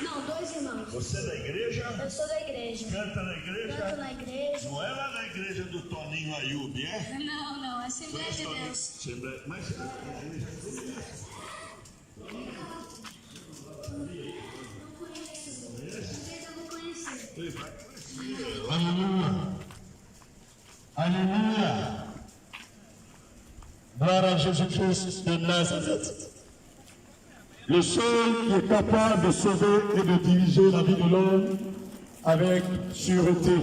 Não, 2 irmãos. Você é da igreja? Eu sou da igreja. Canta na igreja? Canto na igreja. Não é lá na igreja do Toninho Ayub, é? Não, Assembleia de Deus. Assembleia, mas Alléluia. Alléluia. Gloire à Jésus-Christ de Nazareth. Le seul qui est capable de sauver et de diriger la vie de l'homme avec sûreté.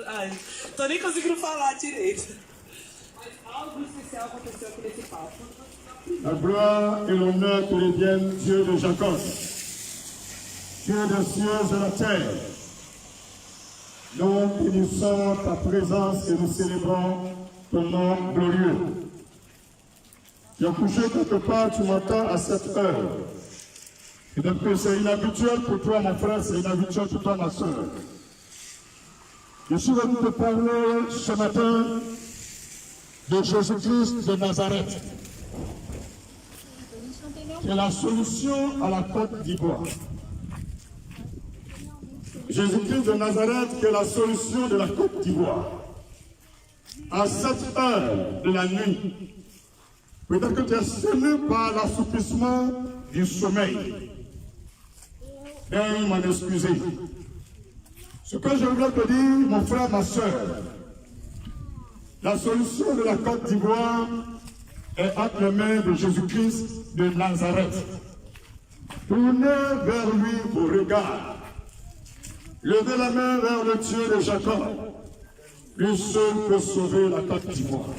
Ai, tô nem conseguindo falar direito. Mas algo especial aconteceu aqui nesse palco. La gloire et l'honneur te reviennent, Dieu de Jacob, Dieu des cieux et de la terre. Nous bénissons ta présence et nous célébrons ton nom glorieux. Tu as couché quelque part, tu m'entends à cette heure. Et donc c'est inhabituel pour toi, mon frère, c'est inhabituel pour toi, ma soeur. Je suis venu te parler ce matin de Jésus-Christ de Nazareth, qui est la solution à la Côte d'Ivoire. Jésus-Christ de Nazareth, qui est la solution de la Côte d'Ivoire. À cette heure de la nuit, peut-être que tu es séduit par l'assouplissement du sommeil. Veuillez m'en excuser. Ce que je voulais te dire, mon frère, ma soeur, la solution de la Côte d'Ivoire est entre les mains de Jésus-Christ de Nazareth. Tournez vers lui vos regards. Levez la main vers le Dieu de Jacob. Lui seul peut sauver la Côte d'Ivoire.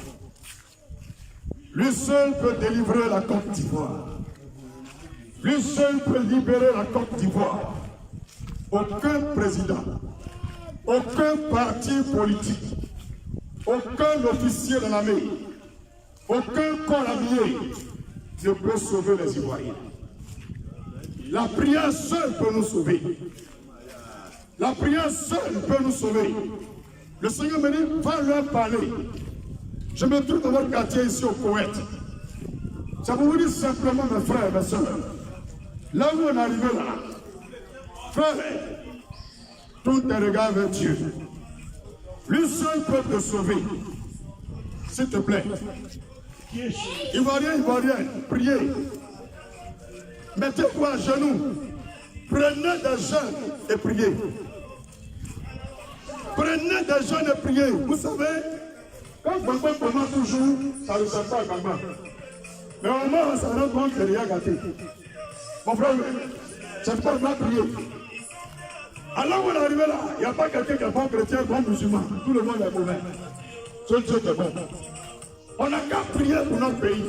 Lui seul peut délivrer la Côte d'Ivoire. Lui seul peut libérer la Côte d'Ivoire. Aucun président, aucun parti politique, aucun officier de l'armée, aucun corps habillé ne peut sauver les Ivoiriens. La prière seule peut nous sauver. La prière seule peut nous sauver. Le Seigneur me dit, va leur parler. Je me trouve dans votre quartier ici au Koweït. Ça vous dit simplement, mes frères et mes soeurs, là où on est arrivé là, frère, tourne tes regards vers Dieu. Lui seul peut te sauver. S'il te plaît. Ivoirien, Ivoirienne, priez. Mettez-vous à genoux. Prenez des jeunes et priez. Prenez des jeunes et priez. Vous savez, quand Gbagba commence toujours, ça ne sert pas à Gbagba. Mais au moment où ça rend compte qu'il y a gâté. Mon frère, c'est pas mal prier. Alors on est arrivé là, il n'y a pas quelqu'un qui est bon chrétien, bon musulman. Tout le monde est mauvais. Seul Dieu est bon. On n'a qu'à prier pour notre pays.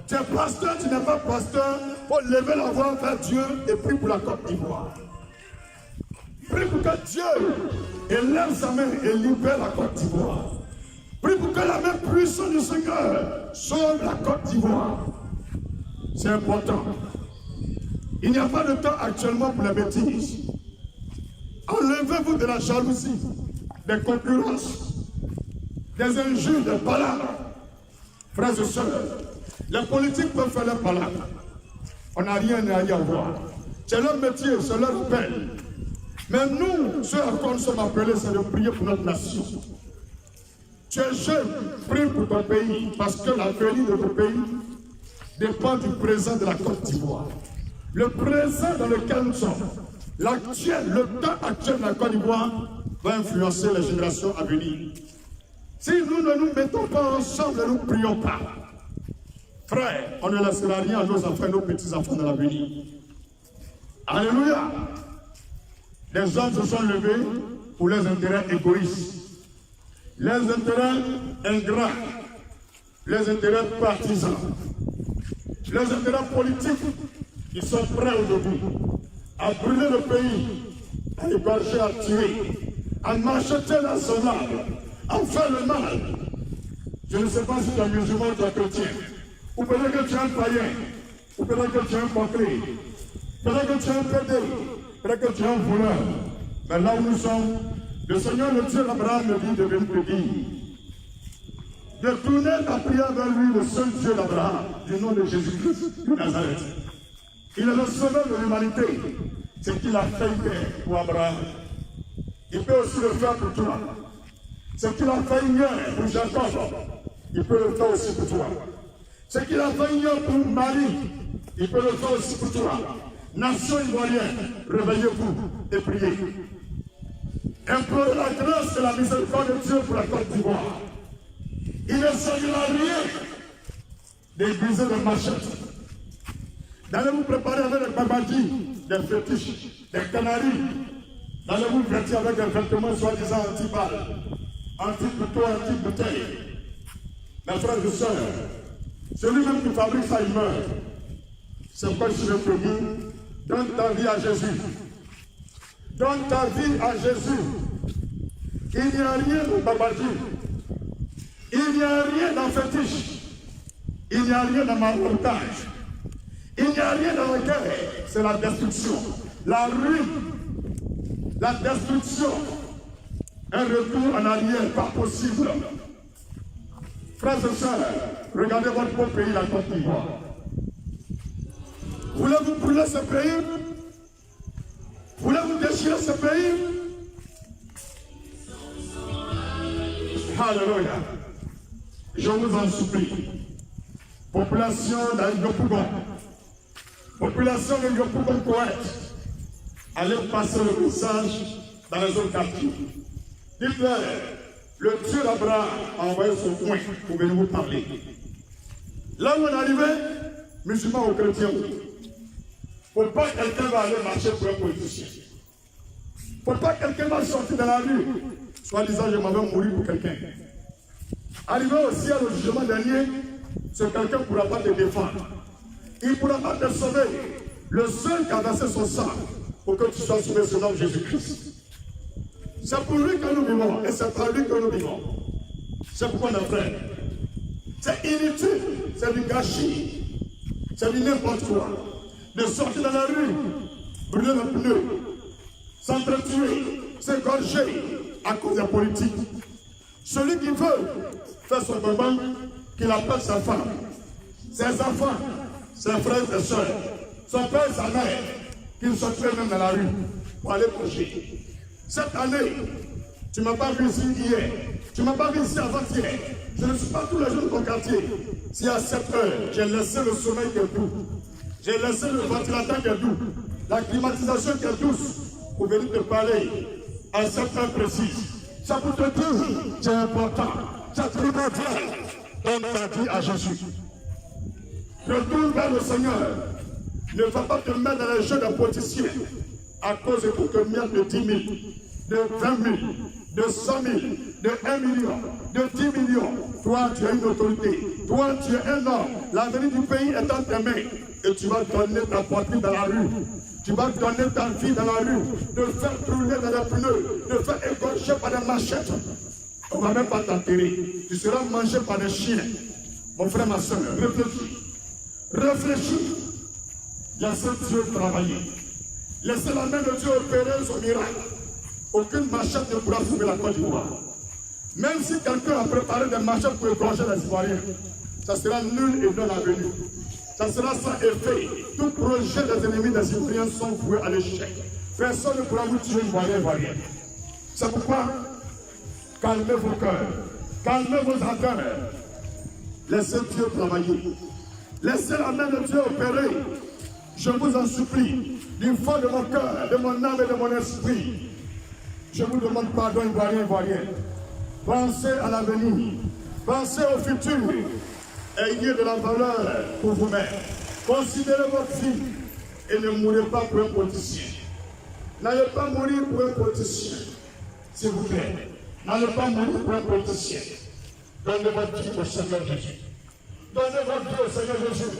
Tu es pasteur, tu n'es pas pasteur, il faut lever la voix vers Dieu et prie pour la Côte d'Ivoire. Prie pour que Dieu élève sa main et libère la Côte d'Ivoire. Prie pour que la main puissante du Seigneur sauve la Côte d'Ivoire. C'est important. Il n'y a pas de temps actuellement pour les bêtises. Enlevez-vous de la jalousie, des concurrences, des injures, des palabres. Frères et sœurs, les politiques peuvent faire leurs palabres. On n'a rien à y avoir. C'est leur métier, c'est leur appel. Mais nous, ceux à quoi nous sommes appelés, c'est de prier pour notre nation. Tu es jeune, prie pour ton pays, parce que l'avenir de ton pays dépend du présent de la Côte d'Ivoire. Le présent dans lequel nous sommes, l'actuel, le temps actuel de la Côte d'Ivoire va influencer les générations à venir. Si nous ne nous mettons pas ensemble et nous ne prions pas, frère, on ne laissera rien à nos enfants et nos petits-enfants de l'avenir. Alléluia. Les hommes se sont levés pour les intérêts égoïstes, les intérêts ingrats, les intérêts partisans, les intérêts politiques. Ils sont prêts aujourd'hui à brûler le pays, à égorger, à tuer, à m'acheter l'assemblage, à faire le mal. Je ne sais pas si tu es musulman ou tu es chrétien, ou peut-être que tu es un païen, ou peut-être que tu es un concret, peut-être que tu es un pédé, peut-être que tu es un voleur. Mais là où nous sommes, le Seigneur, le Dieu d'Abraham, me dit de venir te dire, de tourner ta prière vers lui, le seul Dieu d'Abraham, du nom de Jésus-Christ de Nazareth. Il est le sauveur de l'humanité. Ce qu'il a fait hier pour Abraham, il peut aussi le faire pour toi. Ce qu'il a fait hier pour Jacob, il peut le faire aussi pour toi. Ce qu'il a fait hier pour Marie, il peut le faire aussi pour toi. Nation ivoirienne, réveillez-vous et priez. Implorez la grâce et la miséricorde de Dieu pour la Côte d'Ivoire. Il ne s'agira rien d'aiguiser des machettes, d'aller vous préparer avec des babadis, des fétiches, des canaries, d'aller vous vêtir avec des vêtements soi-disant anti-balles, anti-couteau, anti-bouteille. Mes frères et sœurs, celui-même qui fabrique ça, il meurt. C'est pourquoi je suis venu. Donne ta vie à Jésus. Donne ta vie à Jésus. Il n'y a rien de babadis. Il n'y a rien dans fétiche. Il n'y a rien dans marmontage. Il n'y a rien dans la guerre. C'est la destruction. La ruine. La destruction. Un retour en arrière, pas possible. Frères et sœurs, regardez votre beau pays, la Côte d'Ivoire. Voulez-vous brûler ce pays? Voulez-vous déchirer ce pays? Alléluia. Je vous en supplie. Population d'Aïgopougon, population de Yopougon-Koët, allez passer le message dans les autres quartiers. Dites-leur, le Dieu d'Abraham a envoyé son point pour venir vous parler. Là où on est arrivé, musulmans ou chrétiens, il ne faut pas que quelqu'un va aller marcher pour un politicien. Il ne faut pas que quelqu'un va sortir dans la rue, soit disant je m'en vais mourir pour quelqu'un. Arrivé au ciel au jugement dernier, ce quelqu'un ne pourra pas te défendre. Il ne pourra pas te sauver. Le seul qui a versé son sang pour que tu sois sauvé, c'est l'homme Jésus-Christ. C'est pour lui que nous vivons et c'est par lui que nous vivons. C'est pourquoi nos frères, c'est inutile, c'est du gâchis, c'est du n'importe quoi. De sortir dans la rue, brûler le pneu, s'entretuer, s'égorger à cause de la politique. Celui qui veut faire son combat, qu'il appelle sa femme, ses enfants, ses frères et soeurs, son père et sa mère, qu'ils se trouvent même dans la rue pour aller prêcher. Cette année, tu ne m'as pas vu ici hier, tu ne m'as pas vu ici avant-hier. Je ne suis pas tous les jours dans ton quartier. Si à 7 heures, j'ai laissé le sommeil qui est doux, j'ai laissé le ventilateur qui est doux, la climatisation qui est douce, pour venir te parler à 7 heures précises. Ça pour te dire, c'est important, c'est primordial. Donne ta vie à Jésus. Retourne vers le Seigneur. Ne va pas te mettre dans les jeux de politiciens à cause de quelques miettes de 10 000, de 20 000, de 100 000, de 1 million, de 10 millions. Toi, tu as une autorité. Toi, tu es un homme. L'avenir du pays est dans tes mains. Et tu vas donner ta poitrine dans la rue. Tu vas donner ta vie dans la rue. De faire brûler dans les pneus. De faire égorger par des machettes. On ne va même pas t'enterrer. Tu seras mangé par des chiens. Mon frère, ma soeur, réfléchis. Réfléchis. Laissez Dieu travailler. Laissez la main de Dieu opérer son miracle. Aucune machette ne pourra sauver la Côte d'Ivoire. Même si quelqu'un a préparé des machettes pour égorger les Ivoiriens, ça sera nul et non avenu. Ça sera sans effet. Tout projet des ennemis des Ivoiriens sont voués à l'échec. Personne ne pourra vous tuer Ivoirien. C'est pourquoi calmez vos cœurs, calmez vos ardeurs. Laissez Dieu travailler. Laissez la main de Dieu opérer. Je vous en supplie, du fond de mon cœur, de mon âme et de mon esprit. Je vous demande pardon, Ivoirien. Pensez à l'avenir. Pensez au futur. Ayez de la valeur pour vous-même. Considérez votre vie et ne mourrez pas pour un politicien. N'allez pas mourir pour un politicien, s'il vous plaît. N'allez pas mourir pour un politicien. Donnez votre vie au Seigneur Jésus. Donnez votre vie au Seigneur Jésus.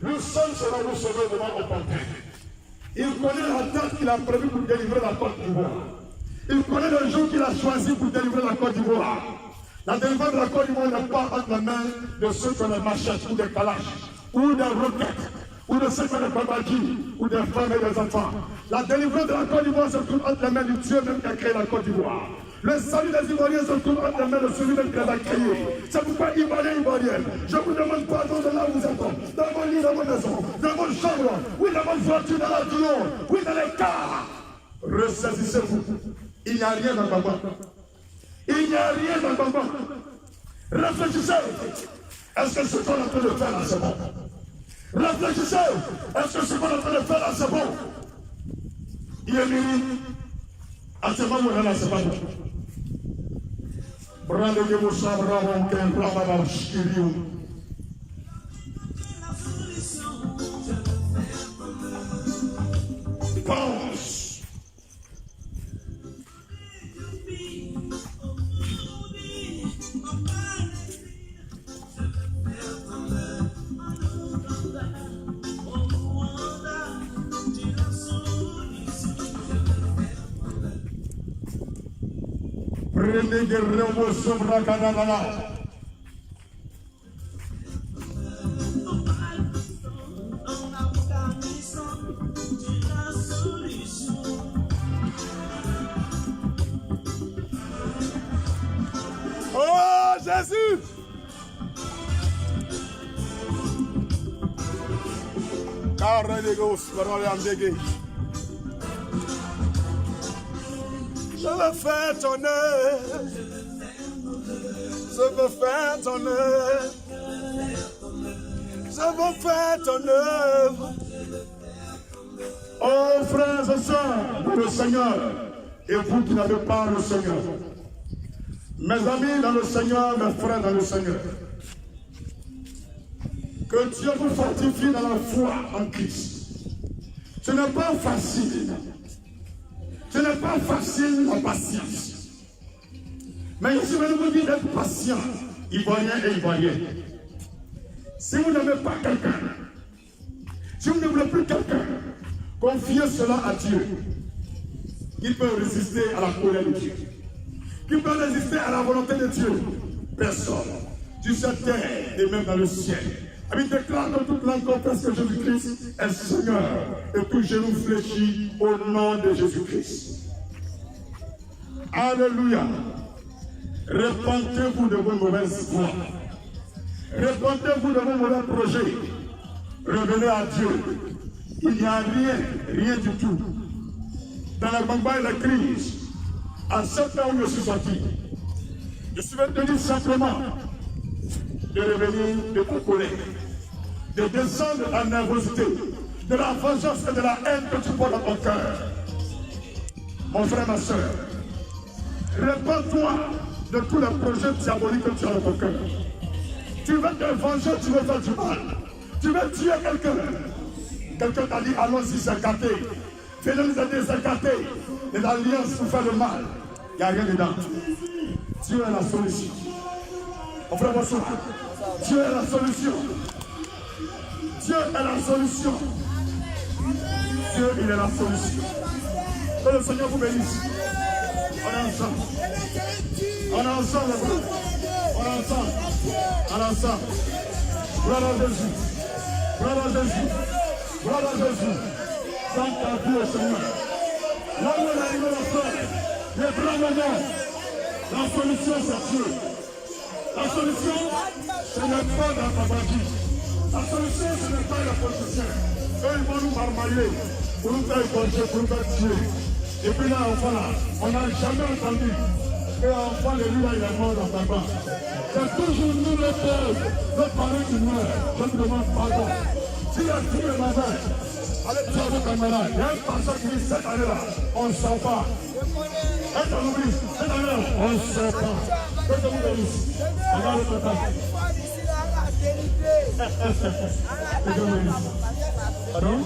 Lui seul sera vous sauver devant opportun. Il connaît la date qu'il a prévue pour délivrer la Côte d'Ivoire. Il connaît le jour qu'il a choisi pour délivrer la Côte d'Ivoire. La délivrance de la Côte d'Ivoire n'est pas entre les mains de ceux qui ont des machettes ou des calaches, ou des roquettes, ou de ceux qui ont des babadis, ou des femmes et des enfants. La délivrance de la Côte d'Ivoire se trouve entre les mains du Dieu même qui a créé la Côte d'Ivoire. Le salut des Ivoiriens se trouve entre les mains de celui qui les a créés. C'est pourquoi, Ivoiriens, Ivoiriennes, je vous demande pardon de là où vous êtes, dans vos lits, dans vos maisons, dans vos chambres, oui, dans vos voitures, dans l'avion, oui, dans les cars. Ressaisissez-vous. Il n'y a rien dans le bambin. Il n'y a rien dans le bambin. Réfléchissez. Est-ce que ce qu'on est en train de faire là, c'est bon? Réfléchissez. Est-ce que ce qu'on est en train de faire là, c'est bon? Il est minuit. À ce moment-là, c'est pas bon. Pense. Prenez des remous sur la canana. Oh Jésus! Carré de gauche, parole en dégué. Je veux faire ton œuvre. Je veux faire ton œuvre. Je veux faire ton œuvre. Oh frères et sœurs dans le Seigneur, et vous qui n'avez pas le Seigneur, mes amis dans le Seigneur, mes frères dans le Seigneur, que Dieu vous fortifie dans la foi en Christ. Ce n'est pas facile. Ce n'est pas facile la patience. Mais ici, je vous dis d'être patient, Ivoirien et Ivoirienne. Si vous n'aimez pas quelqu'un, si vous ne voulez plus quelqu'un, confiez cela à Dieu. Il peut résister à la colère de Dieu. Qui peut résister à la volonté de Dieu? Personne. Sur cette terre et même dans le ciel. Il déclare dans toute langue confesse que Jésus-Christ est Seigneur. Et tout genou fléchit au nom de Jésus-Christ. Alléluia. Repentez-vous de vos mauvaises voies. Repentez-vous de vos mauvais projets. Revenez à Dieu. Il n'y a rien du tout. Dans la combat et la crise, à ce temps où je suis sorti, je suis venu simplement de revenir de ta colère, de descendre en nervosité, de la vengeance et de la haine que tu portes dans ton cœur. Mon frère, ma soeur, répands-toi de tous les projets diaboliques que tu as dans ton cœur. Tu veux te venger, tu veux faire du mal. Tu veux tuer quelqu'un. Quelqu'un t'a dit, allons-y, c'est gâté. Venez nous aider, c'est gâté. Les alliances pour faire le mal. Il n'y a rien dedans. Dieu est la solution. Mon frère, mon soeur, Dieu est la solution. Dieu est la solution. Dieu, il est la solution. Que le Seigneur vous bénisse. On est ensemble. On est ensemble. On est ensemble. On est ensemble. Gloire à Jésus. Gloire à Jésus. Gloire à Jésus. Dans ta vie au Seigneur. Là où est arrivé le frère, les grands moments, la solution c'est Dieu. La solution, ce n'est pas dans ta magie. La solution, ce n'est pas la politicien. Eux, ils vont nous marmailler pour nous faire égorger, pour nous faire tuer. Et puis là, enfin là, on n'a jamais entendu qu'enfant de lui, là, il est mort dans ta banque. C'est toujours nous les pauvres, les parents qui meurent. Je te demande pardon. Si la tué ma mère, allez, tu as vos camarades. Il y a une personne qui dit cette année-là, on ne sort pas. Est-ce qu'on oublie? Cette année-là, on ne sort pas. Qu'est-ce que vous bénissez? Regarde le papa. Pardon?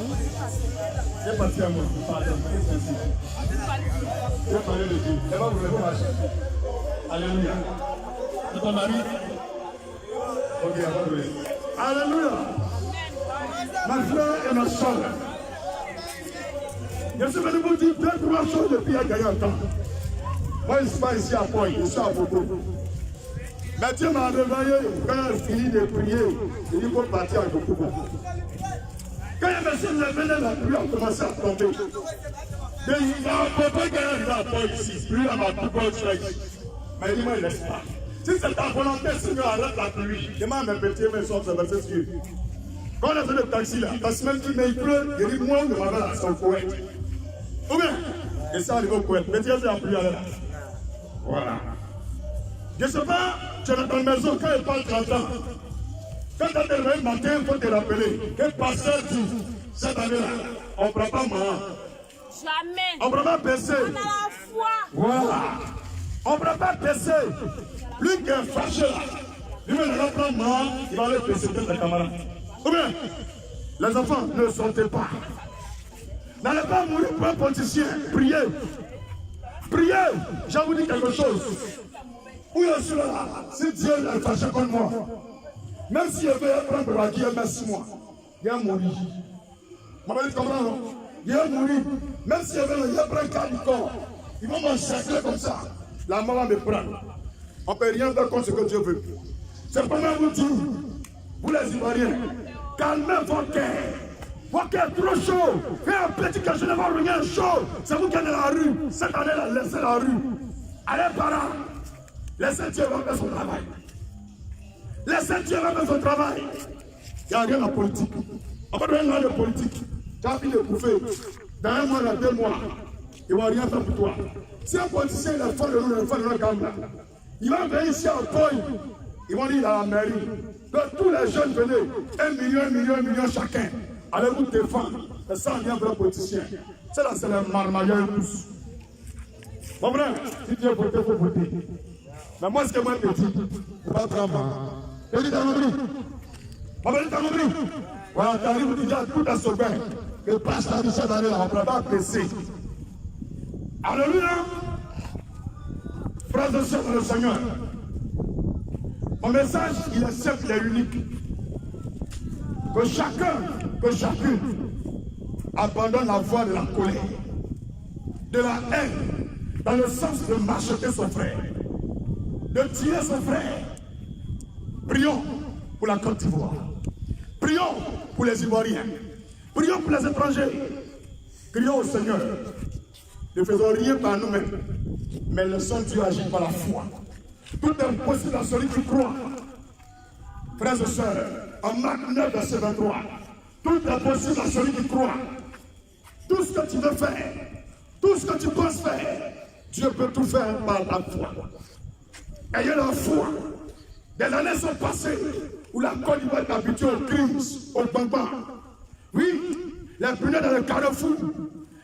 J'ai parti à moi. Pardon. J'ai parlé de Dieu. Et va vous lever marcher. Alléluia. C'est ton mari? Ok, à vous lever. Alléluia. Ma frère et ma soeur. Je suis venu vous dire 2-3 choses depuis à gagner un temps. Moi, je ne suis pas ici à Pointe, je suis à Bobo. Mais Dieu m'a réveillé quand il a fini de prier. Il dit qu'il faut partir avec beaucoup. Quand il y a personne qui venait, la pluie a commencé à tomber. Il a un papa qui est arrivé ici. Lui, il a ma plus bonne chose. Mais il ne me laisse pas. Si c'est ta volonté, Seigneur, arrête la pluie. Demande à mes petits, mes soeurs, c'est versé sur. Quand on a fait le taxi là, la semaine qui mais il pleut, il dit moi, je m'avais la son Koweït. Ou bien, et ça arrive au Koweït. Mais Dieu, c'est la pluie à là. Voilà. Je ne sais pas, tu es dans ta maison quand il parle 30 ans. Quand tu as te réveillé le matin, il faut te rappeler que pasteur dit, cette année-là, on ne prend pas maman. Jamais. On ne prend pas PC. On a la foi. Voilà. On ne prend pas PC. Lui qui est fâché là, lui-même il va prendre maman, il va aller PC de ses camarades. Ou bien, les enfants, ne sortez pas. N'allez pas mourir pour un politicien. Priez. Priez. Je vous dis quelque chose. Où je suis là, si Dieu est fâché contre moi, même si je vais prendre la guerre, même 6 mois, il va mourir. Ma belle, tu comprends, non? Il va mourir. Même si je vais prendre 4 corps, ils vont m'encercler comme ça. La mort va me prendre. On ne peut rien faire contre ce que Dieu veut. C'est pour moi vous dire, vous les Ivoiriens, calmez vos cœurs. Vos cœurs trop chauds. Faites un petit que je ne vois rien chaud. C'est vous qui êtes dans la rue. Cette année-là, laissez la rue. Allez par là. Laissez Dieu faire son travail. Laissez Dieu faire son travail. Il n'y a rien en politique. On peut donner un an de politique. Tu as fini de bouffer. Dans 1 mois, dans 2 mois, ils ne vont rien faire pour toi. Si un politicien il est fort de nous, il va venir ici à Poy. Ils vont dire il a la mairie. Donc tous les jeunes venaient. 1 million, 1 million, 1 million chacun. Allez-vous défendre. Et ça, on vient pour un politicien. C'est là, c'est les marmailleurs tous. Mon frère, si tu veux voter, il faut voter. Mais moi, ce que moi je te dis, c'est pas vraiment. Je dis dans mon bris. On va dire dans mon bris. Voilà, tu arrives, tu dis à tout à ce bain. Que passe la vie cette année-là, on ne peut pas presser. Alléluia. Frères et sœurs dans le Seigneur. Mon message, il est simple, il est unique. Que chacun, que chacune abandonne la voie de la colère, de la haine, dans le sens de m'acheter son frère, de tuer son frère. Prions pour la Côte d'Ivoire. Prions pour les Ivoiriens. Prions pour les étrangers. Crions au Seigneur. Ne faisons rien par nous-mêmes, mais laissons Dieu agir par la foi. Tout est possible à celui qui croit. Frères et sœurs, en Marc 9, verset 23, tout est possible à celui qui croit. Tout ce que tu veux faire, tout ce que tu penses faire, Dieu peut tout faire par la foi. Ayez la foi. Des années sont passées où la Côte d'Ivoire est habituée aux crimes, aux bambins. Oui, les punais dans le carrefour,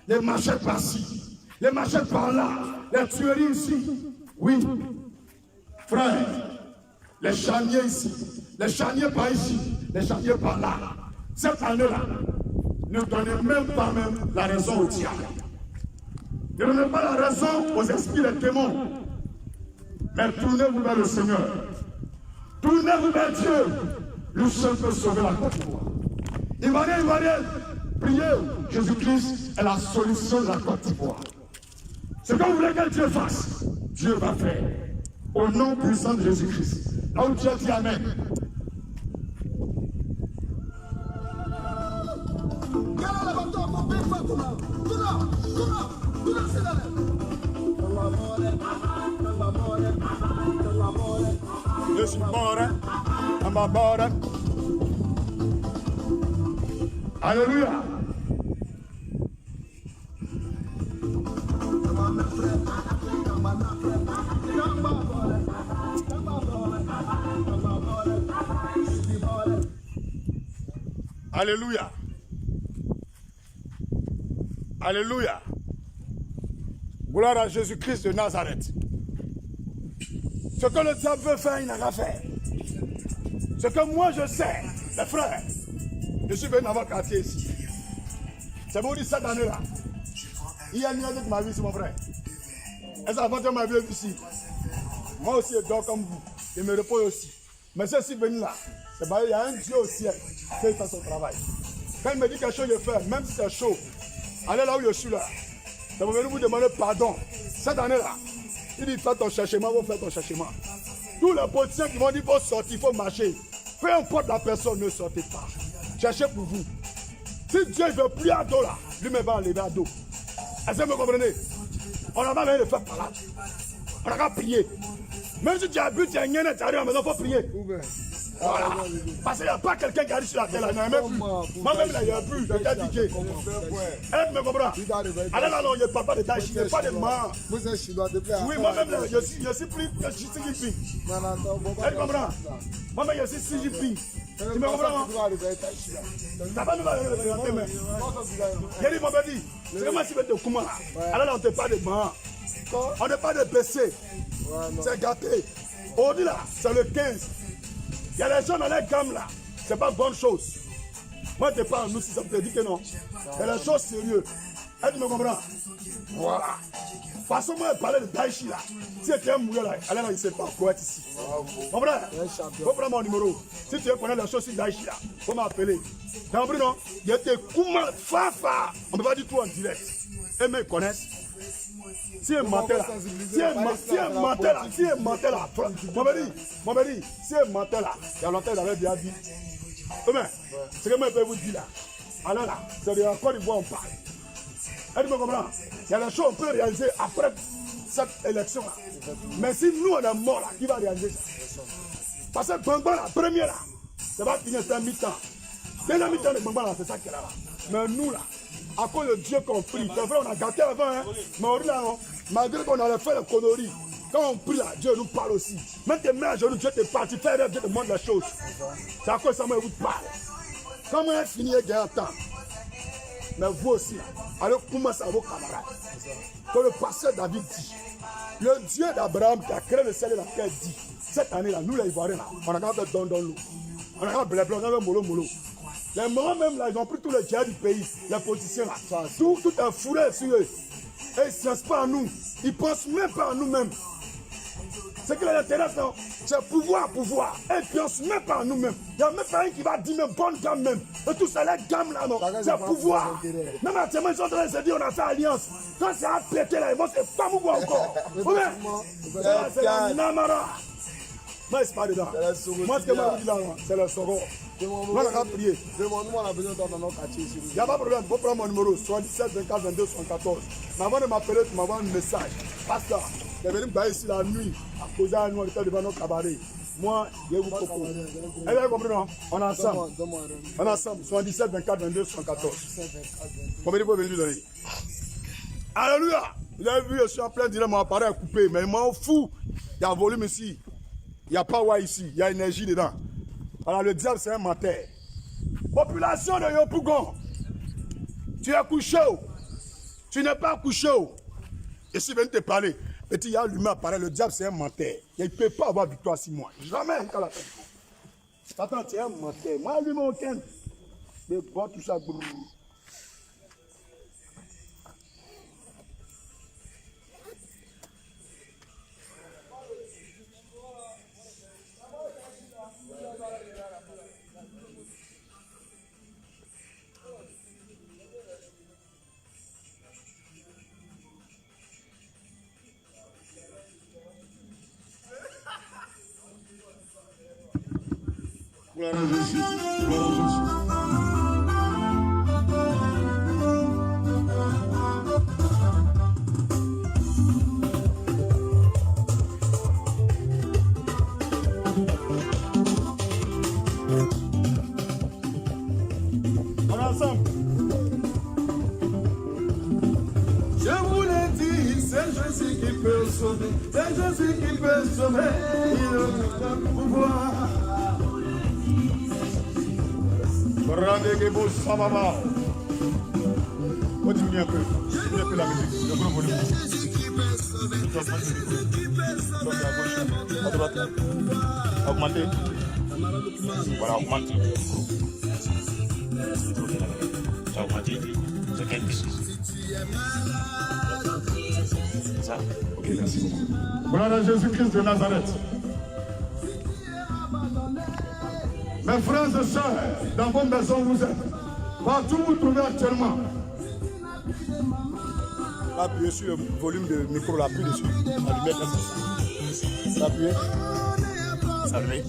les machettes par-ci, les machettes par-là, les tueries ici. Oui, frère, les charniers ici, les charniers par ici, les charniers par là. Cette année-là, ne donnez même pas la raison au diable. Ne donnez pas la raison aux esprits des démons. Mais tournez-vous vers le Seigneur. Tournez-vous vers Dieu. Lui seul peut sauver la Côte d'Ivoire. Ivoiriens, priez. Jésus-Christ est la solution de la Côte d'Ivoire. Ce que vous voulez que Dieu fasse, Dieu va faire. Au nom puissant de Jésus-Christ. Là où Dieu dit Amen. Je suis mort, à ma mort. Alléluia. Alléluia. Alléluia. Gloire à Jésus-Christ de Nazareth. Ce que le diable veut faire, il n'a qu'à faire. Ce que moi je sais, mes frères, je suis venu dans votre quartier ici. C'est pour dire cette année-là. Il y a une année de ma vie, c'est mon frère. Et ça va ma vie ici. Moi aussi, je dors comme vous. Je me repose aussi. Mais je suis venu là. C'est parce qu'il y a un Dieu au ciel qui fait son travail. Quand il me dit quelque chose, je fais, même si c'est chaud. Allez là où je suis là. Je vais venir vous demander pardon. Cette année-là, il dit fais ton cherchement, vous faites ton cherchement. Tous les politiciens qui vont dire il faut sortir, il faut marcher. Peu importe la personne, ne sortez pas. Cherchez pour vous. Si Dieu ne veut plus à dos là, lui-même va enlever à dos. Est-ce que vous me comprenez? On n'a pas besoin de faire parler. On n'a qu'à prier. Même si tu as bu, tu as rien, tu arrives à la maison, il faut prier. Voilà. Parce qu'il n'y a pas quelqu'un qui arrive sur la terre, là, il n'y en a même plus. Moi-même, là, il n'y a plus, je t'ai dit. Elle me comprend. Alors là, non, il ne parle pas de Daesh, il n'y a pas de mort. Oui, moi-même, là, je suis plus Xi Jinping. Elle comprend. Moi-même, je suis Xi Jinping. Tu me comprends? T'as pas nous va représenter, mais. Il dit, mon petit, c'est comment tu veux te comment là? Alors là, on ne te parle de mort. On ne parle pas de PC. C'est gâté. Aujourd'hui, là, c'est le 15. Il y a des gens dans les gammes là, c'est pas bonne chose. Moi je te parle, nous si ça me dit que non. C'est des choses sérieuses. Est-ce que tu me comprends? Voilà. Parce que moi je parlais de Daesh là. Si tu es mouillé là, allez là, il ne sait pas quoi être ici. Mon frère, il faut prendre mon numéro. Si tu veux connaître les choses sur Daesh là, il faut m'appeler. Tu as compris non? Il était Kouma Fafa. On ne peut pas dire tout en direct. Et me connaissent. Si un menteur là, si un menteur là, mon béni, si un menteur là, il y a longtemps il avait bien dit. Mais, ce que moi je peux vous dire là, alors là, c'est de la Côte d'Ivoire on parle. Elle me comprend? Il y a des choses qu'on peut réaliser après cette élection là. Mais si nous on est mort là, qui va réaliser ça? Parce que Gbagba la première là, ça va finir c'est un mi-temps. Dès la mi-temps de Gbagba là, c'est ça qui est là. Mais nous là, à cause de Dieu qu'on prie, c'est vrai on a gâté avant, hein, mais aujourd'hui là, malgré qu'on allait faire les conneries, quand on prie là, Dieu nous parle aussi. Même tes mains à genoux, Dieu te parle, tu fais rêve, Dieu te montre les choses. C'est à cause de ça, moi, je vous parle. Quand moi, j'ai fini, il y a un temps. Mais vous aussi, allez commencer à vos camarades. Comme le pasteur David dit, le Dieu d'Abraham qui a créé le ciel et la terre dit, cette année là, nous les Ivoiriens là, on a quand même don dans l'eau. On a quand même blé, on a même molo. Les morts même là, ils ont pris tous les djihad du pays, les politiciens là. Tout est fourré sur eux. Et ils ne pensent pas à nous. Ils ne pensent même pas à nous-mêmes. Ce qui les intéresse, c'est pouvoir. Et ils ne pensent même pas à nous-mêmes. Il n'y a même pas un qui va dire même bonne gamme même. Et tout ça, les gammes là, non. C'est pouvoir. Même actuellement, ils sont en train de se dire on a fait alliance. Quand c'est à péter là, ils vont se pas mouvoir encore. C'est la Namara. Moi, c'est pas dedans. Moi, ce que moi, je dis là, c'est le Soro. Moi, on a prié. Il n'y a pas de problème. Il faut prendre mon numéro 77 24 22 74. Mais avant de m'appeler, tu m'envoies un message. Pasteur, je vais venir ici la nuit à causer à nous, on était devant notre cabaret. Moi, je vais vous proposer. Vous avez compris, non? On est ensemble. On est ensemble. 77 24 22 74. Combien de fois venir donner? Alléluia! Vous avez vu, je suis en plein direct, mon appareil est coupé. Mais il m'en fout. Il y a volume ici. Il n'y a pas ouais ici. Il y a énergie dedans. Alors le diable c'est un menteur. Population de Yopougon, tu es couché ou tu n'es pas couché ou? Je suis venu te parler. Petit, il y a l'humain apparaît, le diable c'est un menteur. Il ne peut pas avoir victoire sur moi. Jamais. Attends, tu es un menteur. Moi, lui, mon ken. Mais bon, tout ça. Glória a Jésus. Glória a Jésus. On est ensemble. Je vous l'ai dit, c'est Jésus qui peut sauver. C'est Jésus qui peut sauver. Il a le pouvoir. Rendez-vous, ça va. Continue un peu. Continue un peu la musique. Le gros volume. À droite. Augmentez. Voilà, augmentez. Ça augmente. C'est quel petit? C'est ça? Ok, merci beaucoup. Voilà Jésus-Christ de Nazareth. Mes frères et sœurs, dans vos maisons vous êtes, partout vous trouvez actuellement. Appuyez sur le volume de micro, là, appuie dessus. Allumez comme ça. Appuyez. Ça arrive.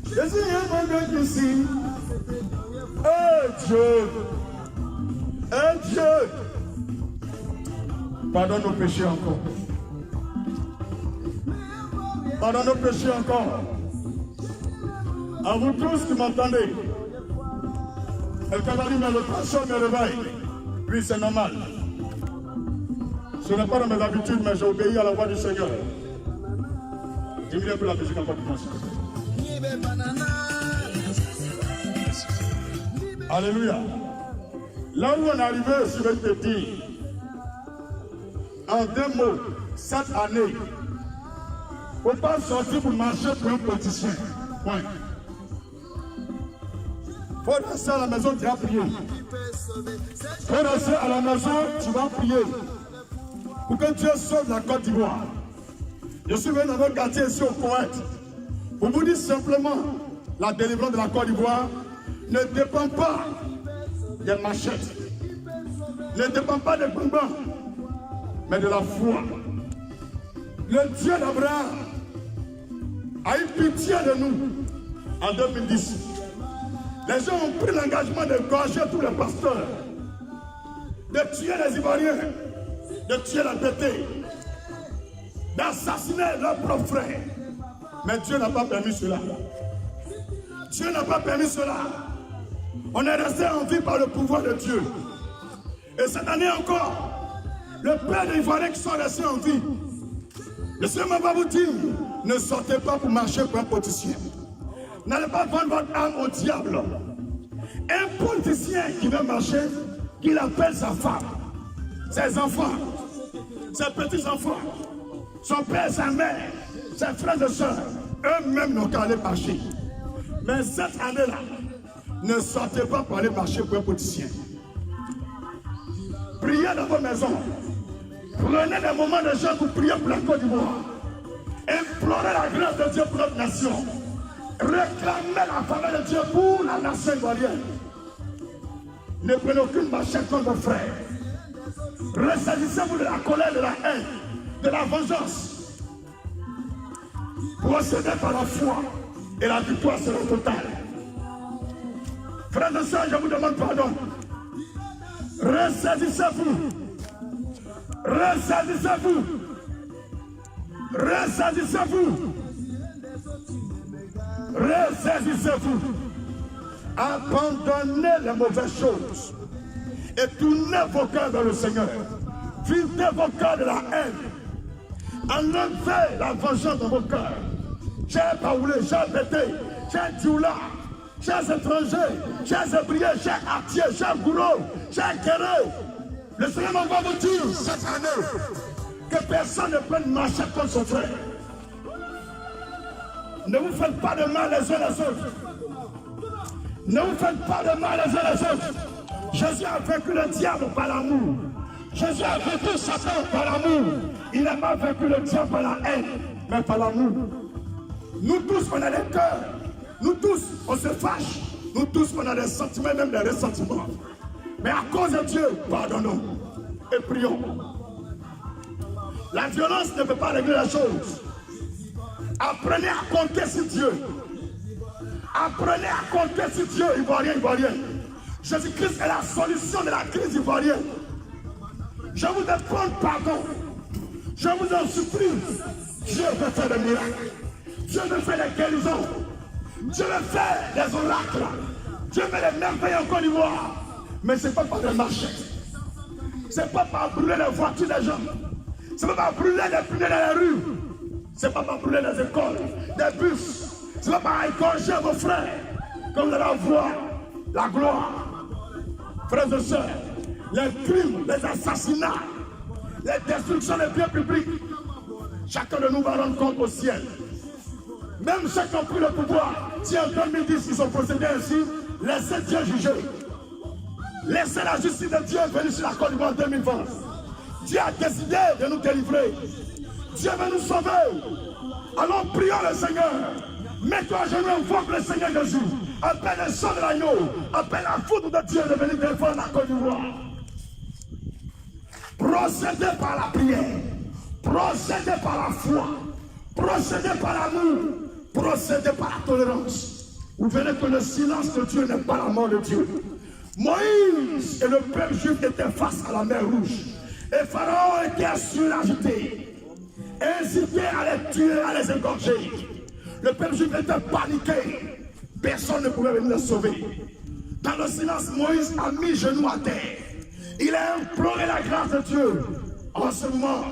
Jésus est mon Dieu ici. Eh Dieu. Eh Dieu. Pardonne nos péchés encore. Pardonne nos péchés encore. À vous tous qui m'entendez, quelqu'un va dire, mais le pasteur me réveille. Oui, c'est normal. Ce n'est pas dans mes habitudes, mais j'ai obéi à la voix du Seigneur. Diminuez un peu la musique encore plus. Alléluia. Là où on est arrivé, je vais te dire, en 2 mots, cette année, il ne faut pas sortir pour marcher pour un politicien. Point. Il faut rester à la maison, tu vas prier. Il faut rester à la maison, tu vas prier. Pour que Dieu sauve la Côte d'Ivoire. Je suis venu dans votre quartier ici au Koweït. Pour vous dire simplement, la délivrance de la Côte d'Ivoire ne dépend pas des machettes, ne dépend pas des bonbons, mais de la foi. Le Dieu d'Abraham a eu pitié de nous en 2010. Les gens ont pris l'engagement de gorger tous les pasteurs, de tuer les Ivoiriens, de tuer la bêtise, d'assassiner leurs propres frères. Mais Dieu n'a pas permis cela. Dieu n'a pas permis cela. On est resté en vie par le pouvoir de Dieu. Et cette année encore, le père des Ivoiriens qui sont restés en vie, le Seigneur va vous dire, ne sortez pas pour marcher pour un politicien. N'allez pas vendre votre âme au diable. Un politicien qui veut marcher, qu'il appelle sa femme, ses enfants, ses petits-enfants, son père, sa mère, ses frères et sœurs, eux-mêmes n'ont qu'à aller marcher. Mais cette année-là, ne sortez pas pour aller marcher pour un politicien. Priez dans vos maisons. Prenez des moments de jeûne pour prier pour la Côte d'Ivoire. Implorez la grâce de Dieu pour notre nation. Réclamez la faveur de Dieu pour la nation ivoirienne. Ne prenez aucune machette contre vos frères. Ressaisissez-vous de la colère, de la haine, de la vengeance. Procédez par la foi et la victoire sera totale. Frères et sœurs, je vous demande pardon. Ressaisissez-vous. Ressaisissez-vous. Ressaisissez-vous. Ressaisissez-vous. Abandonnez les mauvaises choses et tournez vos cœurs vers le Seigneur. Videz vos cœurs de la haine. Enlevez la vengeance dans vos cœurs. Chers Baoulés, chers Bété, chers Dioula, chers étrangers, chers Hébriers, chers Artiers, chers Gourou, chers Kéré, le Seigneur va vous dire cette année que personne ne peut marcher contre son frère. Ne vous faites pas de mal les uns les autres. Ne vous faites pas de mal les uns les autres. Jésus a vaincu le diable par l'amour. Jésus a vaincu Satan par l'amour. Il n'a pas vaincu le diable par la haine, mais par l'amour. Nous tous, on a des cœurs. Nous tous, on se fâche. Nous tous, on a des sentiments, même des ressentiments. Mais à cause de Dieu, pardonnons et prions. La violence ne peut pas régler la chose. Apprenez à compter sur Dieu. Apprenez à compter sur Dieu, Ivoirien, Ivoirien. Jésus-Christ est la solution de la crise ivoirienne. Je vous demande pardon. Je vous en supplie. Dieu veut faire des miracles. Dieu veut faire des guérisons. Dieu veut faire des oracles. Dieu veut des merveilles en Côte d'Ivoire. Mais ce n'est pas par des machettes. Ce n'est pas par brûler les voitures des gens. Ce n'est pas par brûler des punais dans les rues. Ce n'est pas par brûler des écoles, des bus. Ce n'est pas par égorger vos frères. Comme vous allez voir la gloire. Frères et sœurs, les crimes, les assassinats, les destructions des biens publics, chacun de nous va rendre compte au ciel. Même ceux qui ont pris le pouvoir, si en 2010 ils ont procédé ainsi, laissez Dieu juger. Laissez la justice de Dieu venir sur la Côte d'Ivoire en 2020. Dieu a décidé de nous délivrer. Dieu veut nous sauver. Alors prions le Seigneur. Mets-toi à genoux, invoque le Seigneur Jésus. Appelle le sang de l'agneau. Appelle la foudre de Dieu de venir défendre la Côte d'Ivoire. Procédez par la prière. Procédez par la foi. Procédez par l'amour. Procédez par la tolérance. Vous verrez que le silence de Dieu n'est pas la mort de Dieu. Moïse et le peuple juif étaient face à la mer Rouge. Et Pharaon était suragité, incité à les tuer, à les égorger. Le peuple juif était paniqué. Personne ne pouvait venir le sauver. Dans le silence, Moïse a mis genoux à terre. Il a imploré la grâce de Dieu. En ce moment,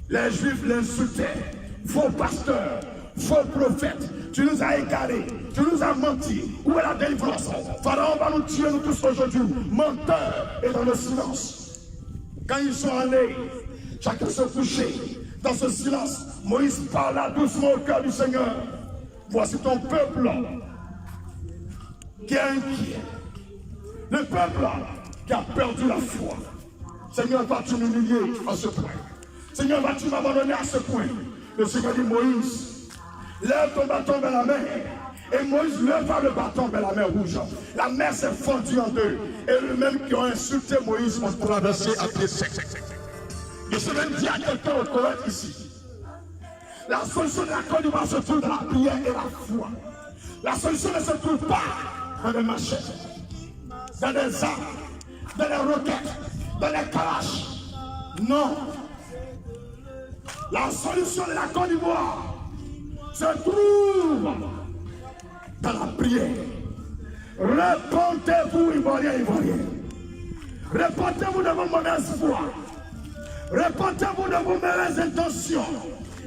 les Juifs l'insultaient. Faux pasteur, faux prophète, tu nous as égarés, tu nous as menti. Où est la délivrance? Pharaon va nous tuer, nous tous aujourd'hui. Menteur. Et dans le silence, quand ils sont allés, chacun se couchait. Dans ce silence, Moïse parla doucement au cœur du Seigneur. Voici ton peuple qui est inquiet. Le peuple qui a perdu la foi. Seigneur, vas-tu m'humilier à ce point? Seigneur, vas-tu m'abandonner à ce point? Le Seigneur dit, Moïse, lève ton bâton vers la mer. Et Moïse leva le bâton vers la mer rouge. La mer s'est fondue en deux. Et eux-mêmes qui ont insulté Moïse ont traversé à pied sec. Je suis même dit à quelqu'un au Koweït ici. La solution de la Côte d'Ivoire se trouve dans la prière et la foi. La solution ne se trouve pas dans des machettes, dans des armes, dans les roquettes, dans les calaches. Non. La solution de la Côte d'Ivoire se trouve dans la prière. Répondez-vous, Ivoiriens, Ivoiriens. Répondez-vous de vos mauvaises foi. Répondez-vous de vos mauvaises intentions.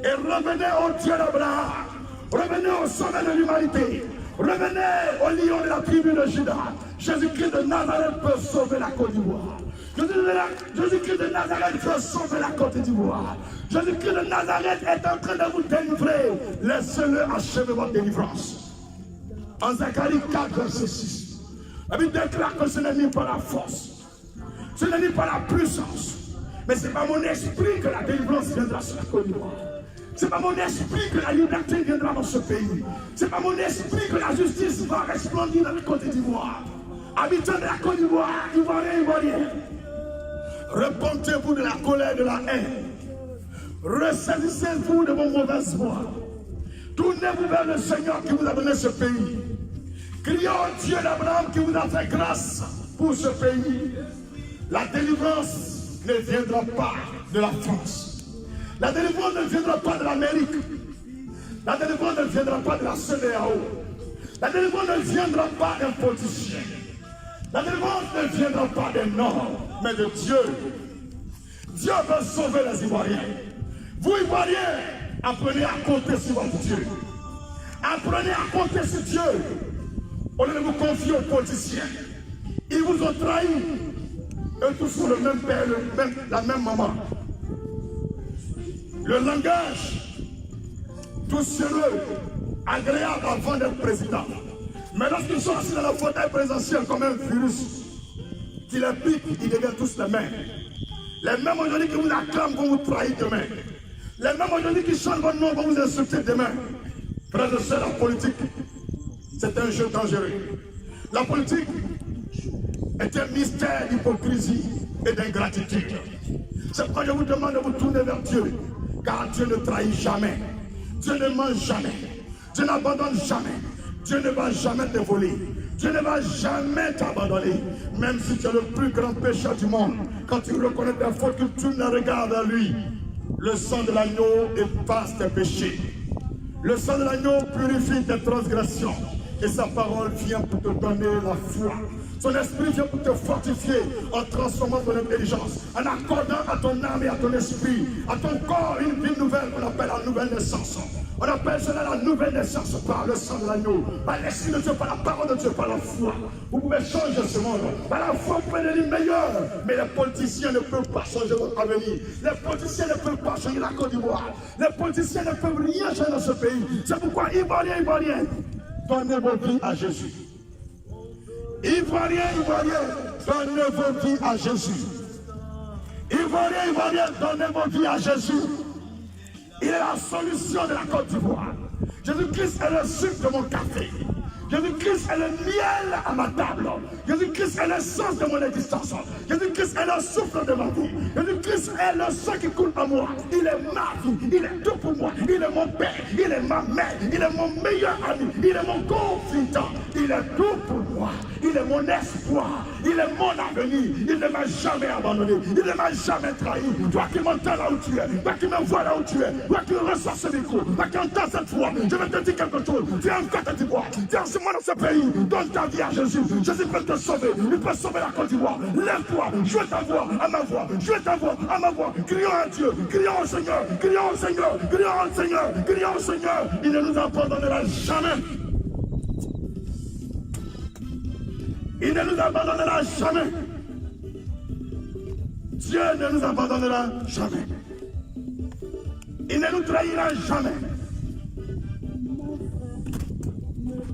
Et revenez au Dieu d'Abraham. Revenez au sommet de l'humanité. Revenez au lion de la tribu de Juda. Jésus-Christ de Nazareth peut sauver la Côte d'Ivoire. Jésus-Christ de Nazareth peut sauver la Côte d'Ivoire. Jésus-Christ de Nazareth est en train de vous délivrer. Laissez-le achever votre délivrance. En Zacharie 4, verset 6, la Bible déclare que ce n'est ni par la force, ce n'est ni par la puissance, mais c'est par mon esprit que la délivrance viendra sur la Côte d'Ivoire. C'est par mon esprit que la liberté viendra dans ce pays. C'est par mon esprit que la justice va resplendir dans la Côte d'Ivoire. Habitants de la Côte d'Ivoire, Ivoiriens, Ivoiriens, repentez-vous de la colère et de la haine. Ressaisissez-vous de vos mauvaises voies. Tournez-vous vers le Seigneur qui vous a donné ce pays. Criez au Dieu d'Abraham qui vous a fait grâce pour ce pays. La délivrance ne viendra pas de la France. La délivrance ne viendra pas de l'Amérique. La délivrance ne viendra pas de la CEDEAO. La délivrance ne viendra pas d'un politicien. La délivrance ne viendra pas des Nord, mais de Dieu. Dieu veut sauver les Ivoiriens. Vous, Ivoiriens, apprenez à compter sur votre Dieu. Apprenez à compter sur Dieu. Au lieu de vous confier aux politiciens. Ils vous ont trahi. Eux tous sont le même père, la même maman. Le langage, tout sérieux, agréable avant d'être président. Mais lorsqu'ils sont assis dans la fauteuil présidentiel comme un virus qui les pique, ils deviennent tous les mêmes. Les mêmes aujourd'hui qui vous acclament vont vous trahir demain. Les mêmes aujourd'hui qui chantent votre nom vont vous insulter demain. Frères et sœurs, la politique, c'est un jeu dangereux. La politique est un mystère d'hypocrisie et d'ingratitude. C'est pourquoi je vous demande de vous tourner vers Dieu. Car Dieu ne trahit jamais. Dieu ne ment jamais. Dieu n'abandonne jamais. Dieu ne va jamais te voler. Dieu ne va jamais t'abandonner. Même si tu es le plus grand pécheur du monde. Quand tu reconnais tes fautes, que tu ne regardes à lui. Le sang de l'agneau efface tes péchés. Le sang de l'agneau purifie tes transgressions. Et sa parole vient pour te donner la foi. Son esprit vient pour te fortifier en transformant ton intelligence, en accordant à ton âme et à ton esprit, à ton corps une vie nouvelle qu'on appelle la nouvelle naissance. On appelle cela la nouvelle naissance par le sang de l'agneau, par l'esprit de Dieu, par la parole de Dieu, par la foi. Vous pouvez changer ce monde. Par la foi, vous pouvez devenir meilleur. Mais les politiciens ne peuvent pas changer votre avenir. Les politiciens ne peuvent pas changer la Côte d'Ivoire. Les politiciens ne peuvent rien changer dans ce pays. C'est pourquoi, Ivoiriens, Ivoiriens, donnez vos vies à Jésus. Ivoiriens, Ivoiriens, donnez vos vies à Jésus. Ivoiriens, Ivoiriens, donnez vos vies à Jésus. Il est la solution de la Côte d'Ivoire. Jésus-Christ est le sucre de mon café. Jésus-Christ est le miel à ma table. Jésus-Christ est l'essence de mon existence. Jésus-Christ est le souffle de ma vie. Jésus-Christ Jésus-Christ est le sang qui coule en moi. Il est ma vie, il est tout pour moi. Il est mon père, il est ma mère, il est mon meilleur ami, il est mon confident. Il est tout pour moi. Il est mon espoir, il est mon avenir. Il ne m'a jamais abandonné, il ne m'a jamais trahi. Toi qui m'entends là où tu es, toi qui me vois là où tu es, toi qui reçois ce micro, toi qui entends cette voix, je vais te dire quelque chose. Tu es en Côte d'Ivoire, tu es en ce moment dans ce pays, donne ta vie à Jésus. Jésus peut te sauver, il peut sauver la Côte d'Ivoire. Lève-toi, joue ta voix à ma voix, joue ta voix à ma voix. Crions à Dieu, crions au Seigneur, crions au Seigneur, crions au Seigneur, crions au Seigneur. Il ne nous abandonnera jamais. Il ne nous abandonnera jamais. Dieu ne nous abandonnera jamais. Il ne nous trahira jamais.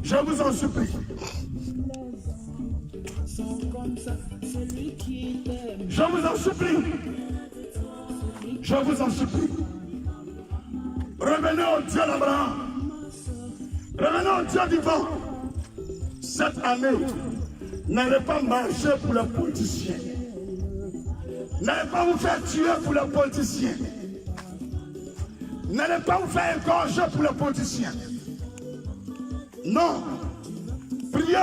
Je vous en supplie. Je vous en supplie. Je vous en supplie. Revenez au Dieu d'Abraham. Revenez au Dieu vivant. Cette année, n'allez pas marcher pour les politiciens. N'allez pas vous faire tuer pour les politiciens. N'allez pas vous faire égorger pour les politiciens. Non. Prier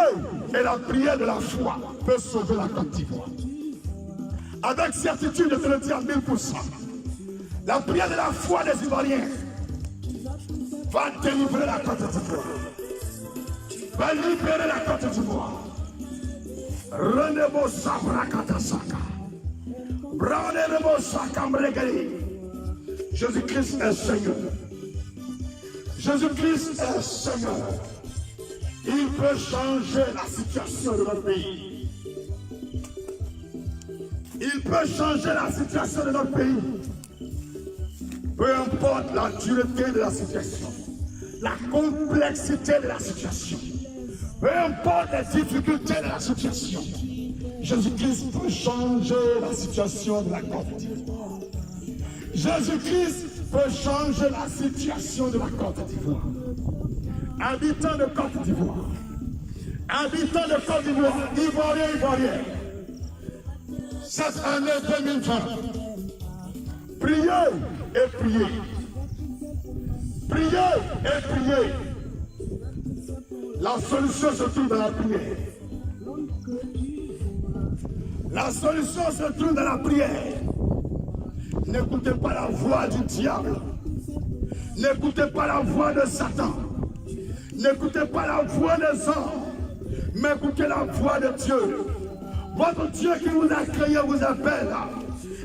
et la prière de la foi peut sauver la Côte d'Ivoire. Avec certitude, je te le dis à 1000%. La prière de la foi des Ivoiriens va délivrer la Côte d'Ivoire. Va libérer la Côte d'Ivoire. Renebo Sabrakata-Saka. Renebo Sakamregari. Jésus-Christ est Seigneur. Jésus-Christ est Seigneur. Il peut changer la situation de notre pays. Il peut changer la situation de notre pays. Peu importe la dureté de la situation, la complexité de la situation, peu importe les difficultés de la situation, Jésus-Christ peut changer la situation de la Côte d'Ivoire. Jésus-Christ peut changer la situation de la Côte d'Ivoire. Habitants de Côte d'Ivoire, habitants de Côte d'Ivoire, Ivoiriens, Ivoiriens, cette année 2020, priez et priez. Priez et priez. La solution se trouve dans la prière. La solution se trouve dans la prière. N'écoutez pas la voix du diable. N'écoutez pas la voix de Satan. N'écoutez pas la voix des hommes, mais écoutez la voix de Dieu. Votre Dieu qui vous a créé vous appelle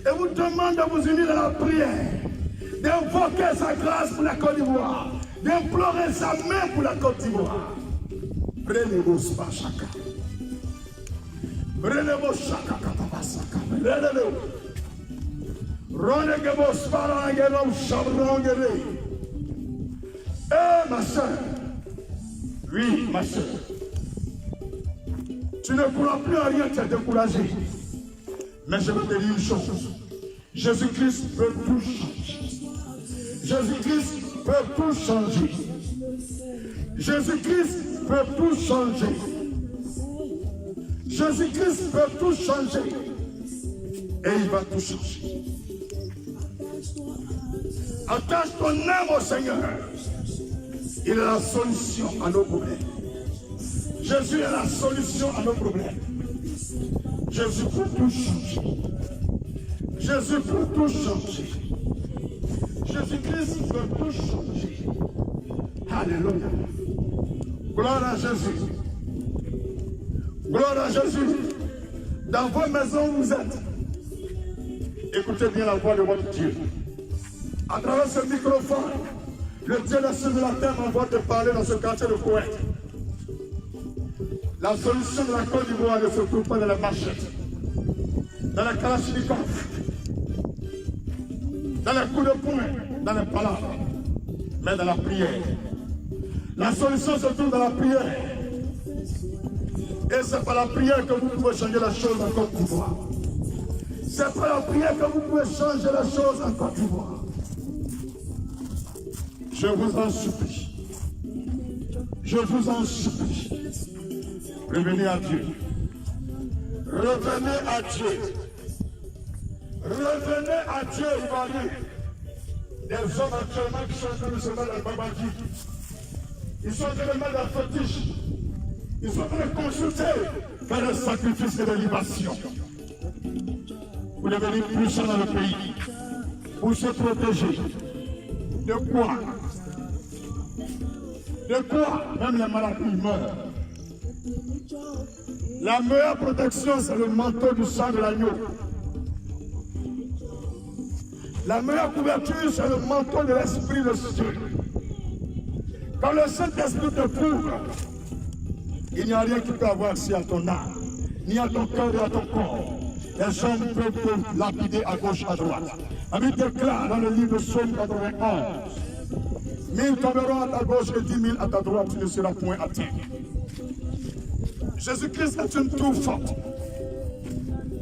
et vous demande de vous unir dans la prière, d'invoquer sa grâce pour la Côte d'Ivoire, d'implorer sa main pour la Côte d'Ivoire. Prenez-vous pas chacun. Prenez-vous chacun. Prenez-vous. Renez-vous pas. Eh ma soeur. Oui, ma soeur. Tu ne pourras plus en rien te décourager. Mais je vais te dire une chose. Jésus-Christ peut tout changer. Jésus-Christ peut tout changer. Jésus-Christ peut tout changer. Jésus-Christ peut tout changer. Et il va tout changer. Attache ton âme au Seigneur. Il est la solution à nos problèmes. Jésus est la solution à nos problèmes. Jésus peut tout changer. Jésus peut tout changer. Jésus-Christ peut tout changer. Alléluia. Gloire à Jésus. Gloire à Jésus. Dans vos maisons où vous êtes, écoutez bien la voix de votre Dieu. À travers ce microphone, le Dieu des cieux de la terre m'envoie te parler dans ce quartier de Koweït. La solution de la Côte d'Ivoire ne se trouve pas dans la machette, dans la kalachnikov, dans les coups de poing, dans les palabres, mais dans la prière. La solution se trouve dans la prière. Et c'est par la prière que vous pouvez changer la chose en Côte d'Ivoire. C'est par la prière que vous pouvez changer la chose en Côte d'Ivoire. Je vous en supplie. Je vous en supplie. Revenez à Dieu. Revenez à Dieu. Revenez à Dieu, Ivoirien. Des hommes actuellement qui sont en train de se mettre à Babaki. Ils sont en train de mettre la fétiche. Ils sont en train de consulter faire un sacrifice et de libation. Vous devenez puissant dans le pays. Pour se protéger. De quoi? De quoi? Même les maladies meurent. La meilleure protection, c'est le manteau du sang de l'agneau. La meilleure couverture, c'est le manteau de l'Esprit de Dieu. Quand le Saint-Esprit te couvre, il n'y a rien qui peut avoir accès à ton âme, ni à ton cœur, ni à ton corps. Les gens peuvent te lapider à gauche, à droite. La Bible déclare dans le livre de Psaume 91, 1000 tomberont à ta gauche et 10 000 à ta droite, tu ne seras point atteint. Jésus-Christ est une tour forte.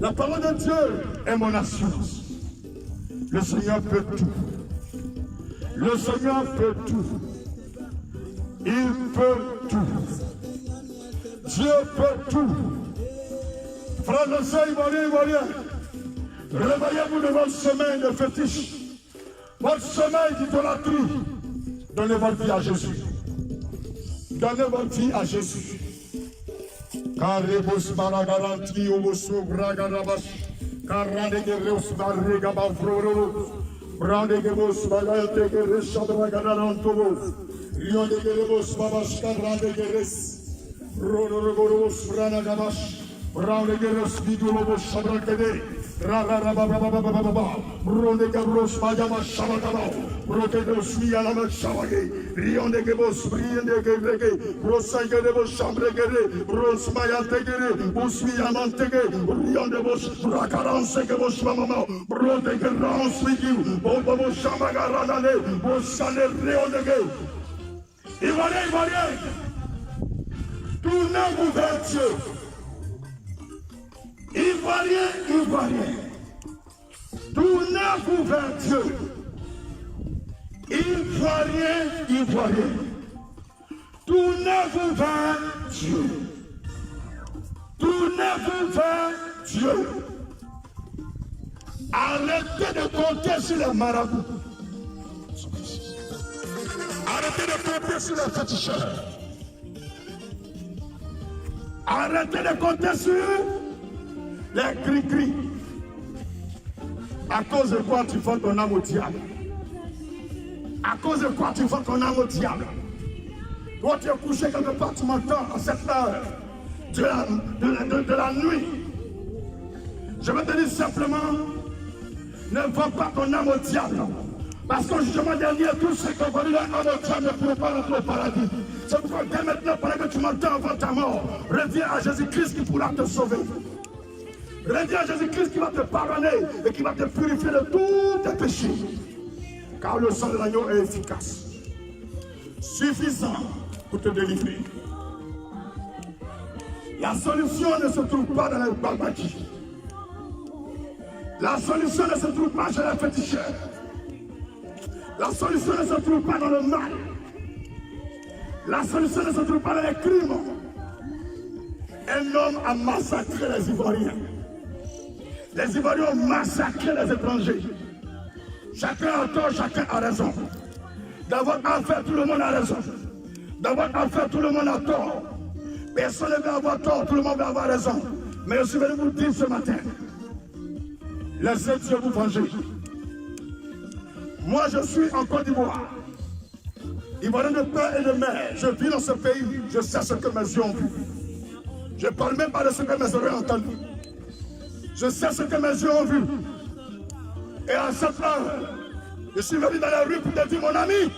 La parole de Dieu est mon assurance. Le Seigneur peut tout. Le Seigneur peut tout. Il peut tout. Dieu peut tout. Frères et sœurs ivoiriens, réveillez-vous de votre sommeil de fétiche, votre sommeil d'idolâtrie. Donnez votre vie à Jésus. Donnez votre vie à Jésus. Caribus Maragaranti, Obosu, Bragarabas, Caradegeros, Barregabafro, Brandegebos, Bagate, Reshadragarantovos, Rio de Gerebos, Babas, Caradegeres, Rodoros, Branagabash, Brandegeros, Vidulobos, Shabrakade, Rarababababababa, Brondegebros, Bayama, Shabakaba, Brotedos, Mialama, Shabake, Rio de Gebos, Brian de Gebrege, Rosangebos, Shambregere, Rosmayategere, Usmiamantegere, Rio de Bos, Rakaransegebos, Mama, Brotegerans, Vigiu, Bobo, Shamagaranale, Bosane, Rio de Ge. Ivoirien, tournez-vous vers Dieu. Ivoirien, tournez-vous vers Dieu. Ivoirien, tournez-vous vers Dieu. Tournez-vous vers Dieu. Arrêtez de compter sur les marabouts. Arrêtez de compter sur les féticheurs. Arrêtez de compter sur les cris-cris. À cause de quoi tu vends ton âme au diable? À cause de quoi tu vends ton âme au diable? Toi tu es couché quelque part, tu m'entends à cette heure de la nuit. Je vais te dire simplement, ne vends pas ton âme au diable. Parce qu'au jugement dernier, tous ceux qui ont vendu leur âme au diable ne pourront pas rentrer au paradis. C'est pourquoi dès maintenant, pendant que tu m'entends avant ta mort, reviens à Jésus-Christ qui pourra te sauver. Reviens à Jésus-Christ qui va te pardonner et qui va te purifier de tous tes péchés. Car le sang de l'agneau est efficace, suffisant pour te délivrer. La solution ne se trouve pas dans les barbaques. La solution ne se trouve pas chez les féticheurs. La solution ne se trouve pas dans le mal. La solution ne se trouve pas dans les crimes. Un homme a massacré les Ivoiriens. Les Ivoiriens ont massacré les étrangers. Chacun a tort, chacun a raison. D'avoir affaire, tout le monde a raison. D'avoir affaire, tout le monde a tort. Personne ne veut avoir tort, tout le monde veut avoir raison. Mais je suis venu vous dire ce matin, laissez Dieu vous venger. Moi, je suis en Côte d'Ivoire. Ivoirien de père et de mère. Je vis dans ce pays, je sais ce que mes yeux ont vu. Je ne parle même pas de ce que mes oreilles ont entendu. Je sais ce que mes yeux ont vu. Et à cette heure, je suis venu dans la rue pour te dire, mon ami,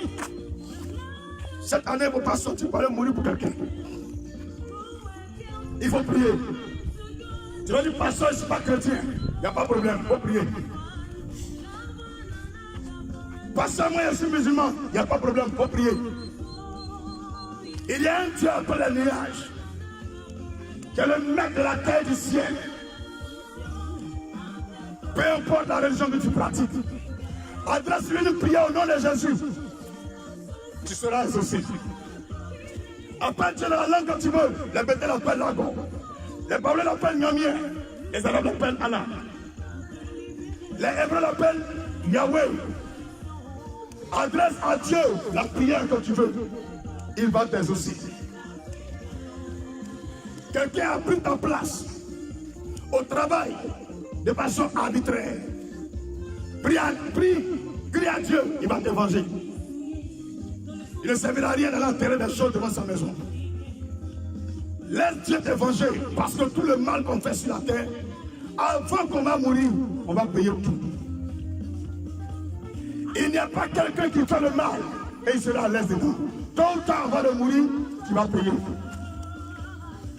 cette année, il ne faut pas sortir pour aller mourir pour quelqu'un. Il faut prier. Tu vas dire, pasteur, je ne suis pas chrétien. Il n'y a pas de problème, il faut prier. Pasteur, moi, je suis musulman. Il n'y a pas de problème, il faut prier. Il y a un Dieu appelé les nuages, qui est le maître de la terre et du ciel. Peu importe la religion que tu pratiques, adresse-lui une prière au nom de Jésus. Tu seras exaucé. Appelle Dieu dans la langue que tu veux. Les Bétés l'appellent Lago. Les Baoulés l'appellent Nyamien. Les Arabes l'appellent Allah. Les Hébreux l'appellent Yahweh. Adresse à Dieu la prière que tu veux. Il va t'exaucer. Quelqu'un a pris ta place au travail de façon arbitraire. Prie à Dieu, il va te venger. Il ne servira à rien d'aller enterrer des choses devant sa maison. Laisse Dieu te venger, parce que tout le mal qu'on fait sur la terre, avant qu'on va mourir, on va payer tout. Il n'y a pas quelqu'un qui fait le mal et il sera à l'aise dedans. Tôt ou tard, avant de mourir, tu vas payer.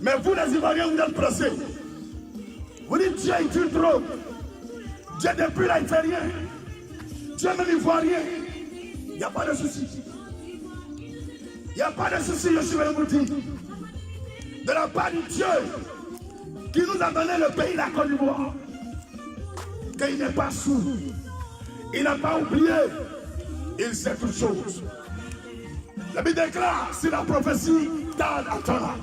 Mais vous, les Ivoiriens, vous êtes pressés. Vous dites, Dieu, il tue trop. Dieu, depuis là, il ne fait rien. Dieu, même, il ne voit rien. Il n'y a pas de souci. Il n'y a pas de souci, je suis venu vous dire. De la part du Dieu qui nous a donné le pays de la Côte d'Ivoire, qu'il n'est pas sourd. Il n'a pas oublié. Il sait toutes choses. La Bible déclare, si la prophétie tarde, attends.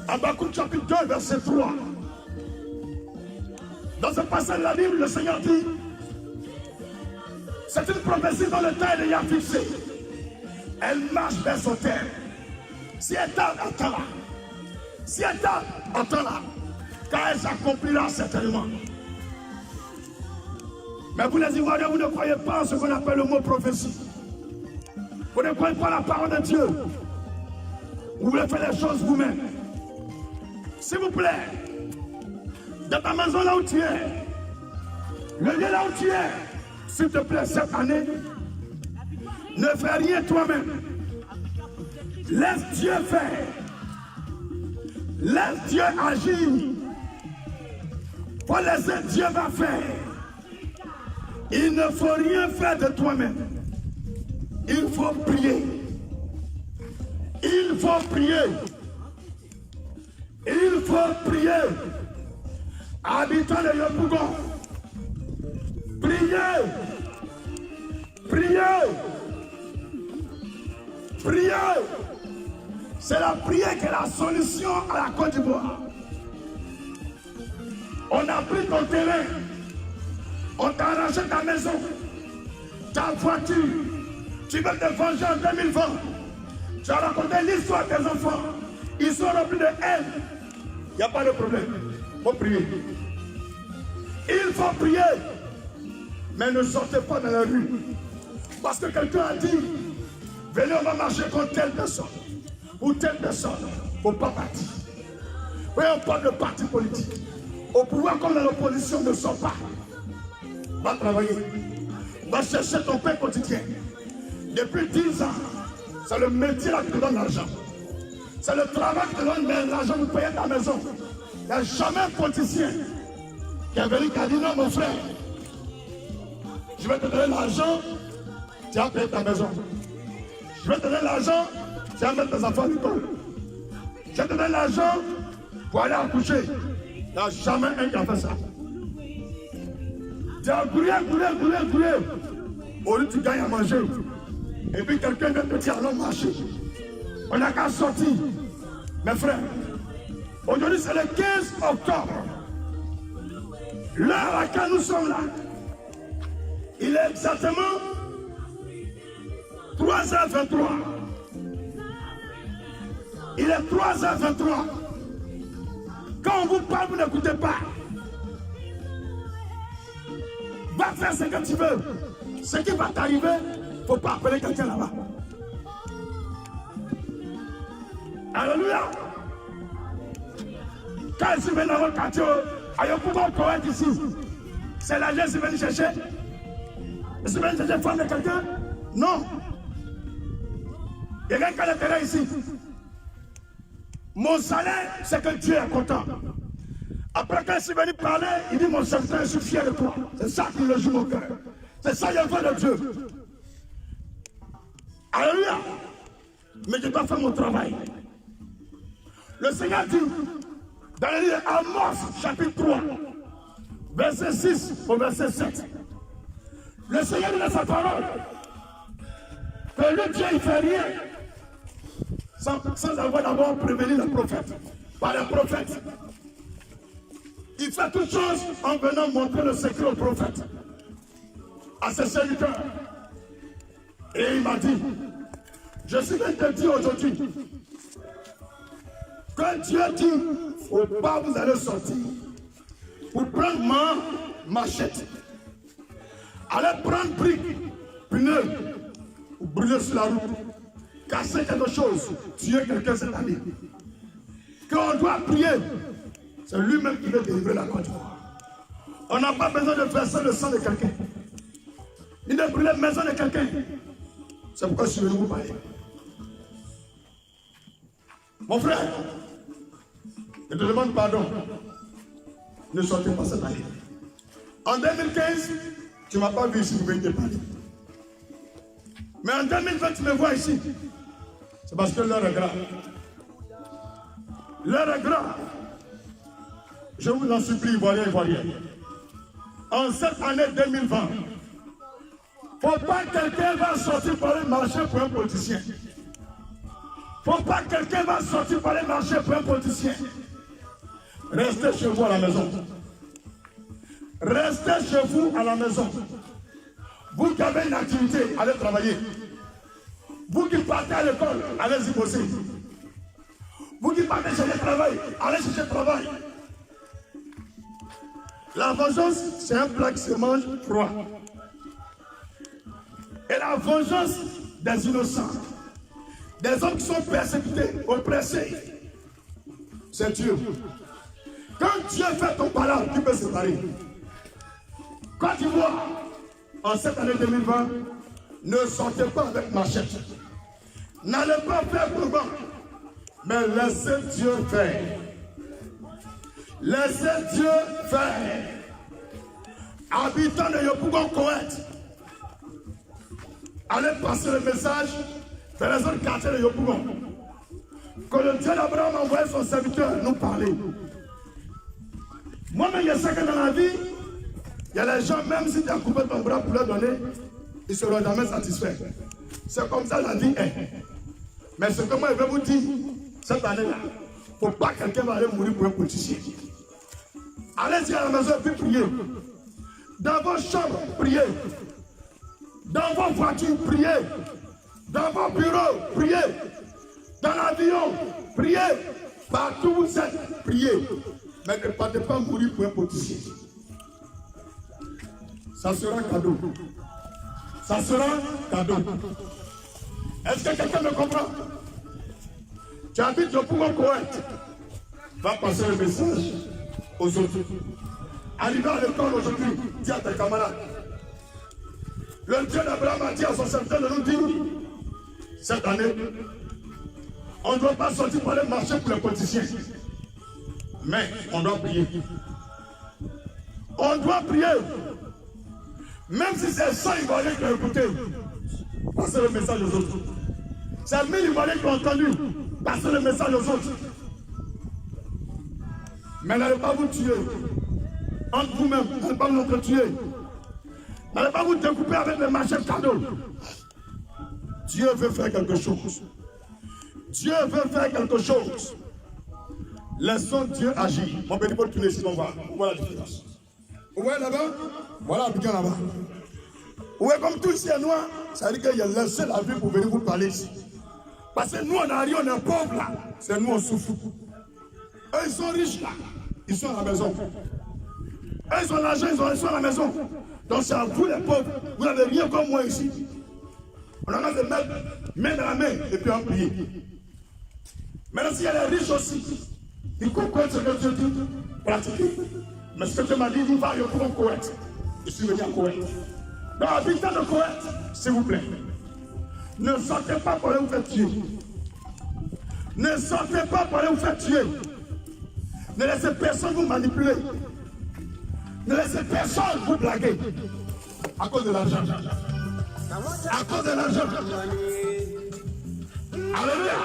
Habakkuk chapitre 2, verset 3. Dans ce passage de la Bible, le Seigneur dit, c'est une prophétie dont le temps est déjà fixé. Elle marche vers son terme. Si elle tarde, attends-la. Si elle tarde, attends-la. Car elle s'accomplira certainement. Mais vous les Ivoiriens, vous ne croyez pas en ce qu'on appelle le mot prophétie. Vous ne croyez pas la parole de Dieu. Vous voulez faire les choses vous-même. S'il vous plaît, dans ta maison là où tu es, le lieu là où tu es, s'il te plaît, cette année, ne fais rien toi-même. Laisse Dieu faire. Laisse Dieu agir. Faut laisser Dieu va faire. Il ne faut rien faire de toi-même. Il faut prier. Il faut prier. Il faut prier. Habitants de Yopougon, priez. Priez. Priez. C'est la prière qui est la solution à la Côte d'Ivoire. On a pris ton terrain. On t'a arrangé ta maison, ta voiture. Tu veux te venger en 2020. Tu as raconté l'histoire de tes enfants. Ils sont remplis de haine. Il n'y a pas de problème. Il faut prier. Il faut prier. Mais ne sortez pas dans la rue. Parce que quelqu'un a dit, venez, on va marcher contre telle personne. Ou telle personne. Il ne faut pas partir. Oui, on parle de parti politique. Au pouvoir comme dans l'opposition ne sort pas. Va travailler. Va chercher ton pain quotidien. Depuis 10 ans, c'est le métier là qui te donne l'argent. C'est le travail qui te donne l'argent pour payer ta maison. Il n'y a jamais un politicien qui est venu qui a dit non mon frère, je vais te donner l'argent, tu vas payer ta maison. Je vais te donner l'argent, tu vas mettre tes enfants à l'école. Je vais te donner l'argent pour aller accoucher. Il n'y a jamais un qui a fait ça. Tu as goulé. Au lieu tu gagnes à manger. Et puis quelqu'un vient te dire allons marcher. On n'a qu'à sortir. Mes frères, aujourd'hui c'est le 15 octobre. L'heure à laquelle nous sommes là, il est exactement 3h23. Il est 3h23. Quand on vous parle, vous n'écoutez pas. Va faire ce que tu veux. Ce qui va t'arriver, il ne faut pas appeler quelqu'un là-bas. Alléluia. Quand je suis venu dans votre quartier, à Yopougon, Koweït ici, c'est l'agent qui est venu chercher. Je suis venu chercher femme de quelqu'un? Non. Il y a quelqu'un de terrain ici. Mon salaire, c'est que Dieu est content. Après, quand je suis venu parler, il dit mon serviteur, je suis fier de toi. C'est ça qui le joue mon cœur. C'est ça, il y a de Dieu. Alléluia. Mais je dois faire mon travail. Le Seigneur dit, dans le livre Amos, chapitre 3, verset 6 au verset 7, le Seigneur dit dans sa parole que le Dieu ne fait rien sans avoir d'abord prévenu le prophète. Par le prophète. Il fait toute chose en venant montrer le secret au prophète, à ses serviteurs. Et il m'a dit, je suis venu te dire aujourd'hui, quand Dieu dit, au pas vous allez sortir, pour prendre ma machette, allez prendre brique, pneu, ou brûler sur la route, casser quelque chose, tuer quelqu'un cette année. Quand on doit prier, c'est lui-même qui veut délivrer la Côte d'Ivoire. On n'a pas besoin de verser le sang de quelqu'un, ni de brûler la maison de quelqu'un. C'est pourquoi je suis venu vous parler. Mon frère, je te demande pardon. Ne sortez pas cette année. En 2015, tu ne m'as pas vu ici pour venir te parler. Mais en 2020, tu me vois ici. C'est parce que l'heure est grave. L'heure est grave. Je vous en supplie, Ivoiriens. En cette année 2020, faut pas que quelqu'un va sortir pour aller marcher pour un politicien. Faut pas que quelqu'un va sortir pour aller marcher pour un politicien. Restez chez vous à la maison. Restez chez vous à la maison. Vous qui avez une activité, allez travailler. Vous qui partez à l'école, allez y bosser. Vous qui partez chercher le travail, allez chercher le travail. La vengeance, c'est un plat qui se mange froid. Et la vengeance des innocents, des hommes qui sont persécutés, oppressés, c'est Dieu. Quand Dieu fait ton palabre, tu peux séparer. Quand tu vois, en cette année 2020, ne sortez pas avec machette. N'allez pas faire comment, mais laissez Dieu faire. Laissez Dieu faire. Habitants de Yopougon Koweït, allez passer le message vers les autres quartiers de Yopougon. Que le Dieu d'Abraham a envoyé son serviteur nous parler. Moi-même, je sais que dans la vie, il y a les gens, même si tu as coupé ton bras pour leur donner, ils ne seront jamais satisfaits. C'est comme ça la vie est. Mais ce que moi je vais vous dire, cette année-là, il ne faut pas que quelqu'un va aller mourir pour un politicien. Allez-y à la maison et puis priez. Dans vos chambres, priez. Dans vos voitures, priez. Dans vos bureaux, priez. Dans l'avion, priez. Partout où vous êtes, priez. Mais ne partez pas mourir pour un politicien. Ça sera cadeau. Ça sera cadeau. Est-ce que quelqu'un me comprend? Tu habites au Pougon Koweït. Va passer le message aux autres. Arrivé à l'école aujourd'hui, dis à tes camarades. Le Dieu d'Abraham a dit à son serviteur de nous dire, cette année, on ne doit pas sortir pour aller marcher pour les politiciens. Mais on doit prier. On doit prier. Même si c'est 100 Ivoiriens qui ont écouté, passez le message aux autres. C'est 1000 Ivoiriens qui ont entendu, passez le message aux autres. Mais n'allez pas vous tuer. Entre vous-même, n'allez pas vous entretuer. N'allez pas vous découper avec les machettes cadeaux. Dieu veut faire quelque chose. Dieu veut faire quelque chose. Laissons Dieu agir. Mon béni pour tous les on voit la différence. Vous voyez là-bas? Voilà Abidjan là-bas. Vous voyez comme tout ici est noir, ça veut dire qu'il a laissé la vie pour venir vous parler ici. Parce que nous on arrive, on est pauvres là. C'est nous on souffre. Eux ils sont riches là. Ils sont à la maison. Eux ils ont l'argent, ils sont à la maison. Donc c'est à vous les pauvres. Vous n'avez rien comme moi ici. On a de mettre main dans la main et puis en prier. Maintenant s'il y a les riches aussi, ils comprennent ce que Dieu dit, pratiquer. Mais ce que Dieu m'a dit, il va y avoir un Koweït. Je suis venu à Koweït. Donc, habitants de Koweït, s'il vous plaît, ne sortez pas pour aller vous faire tuer. Ne sortez pas pour aller vous faire tuer. Ne laissez personne vous manipuler. Ne laissez personne vous blaguer. À cause de l'argent. À cause de l'argent. Alléluia.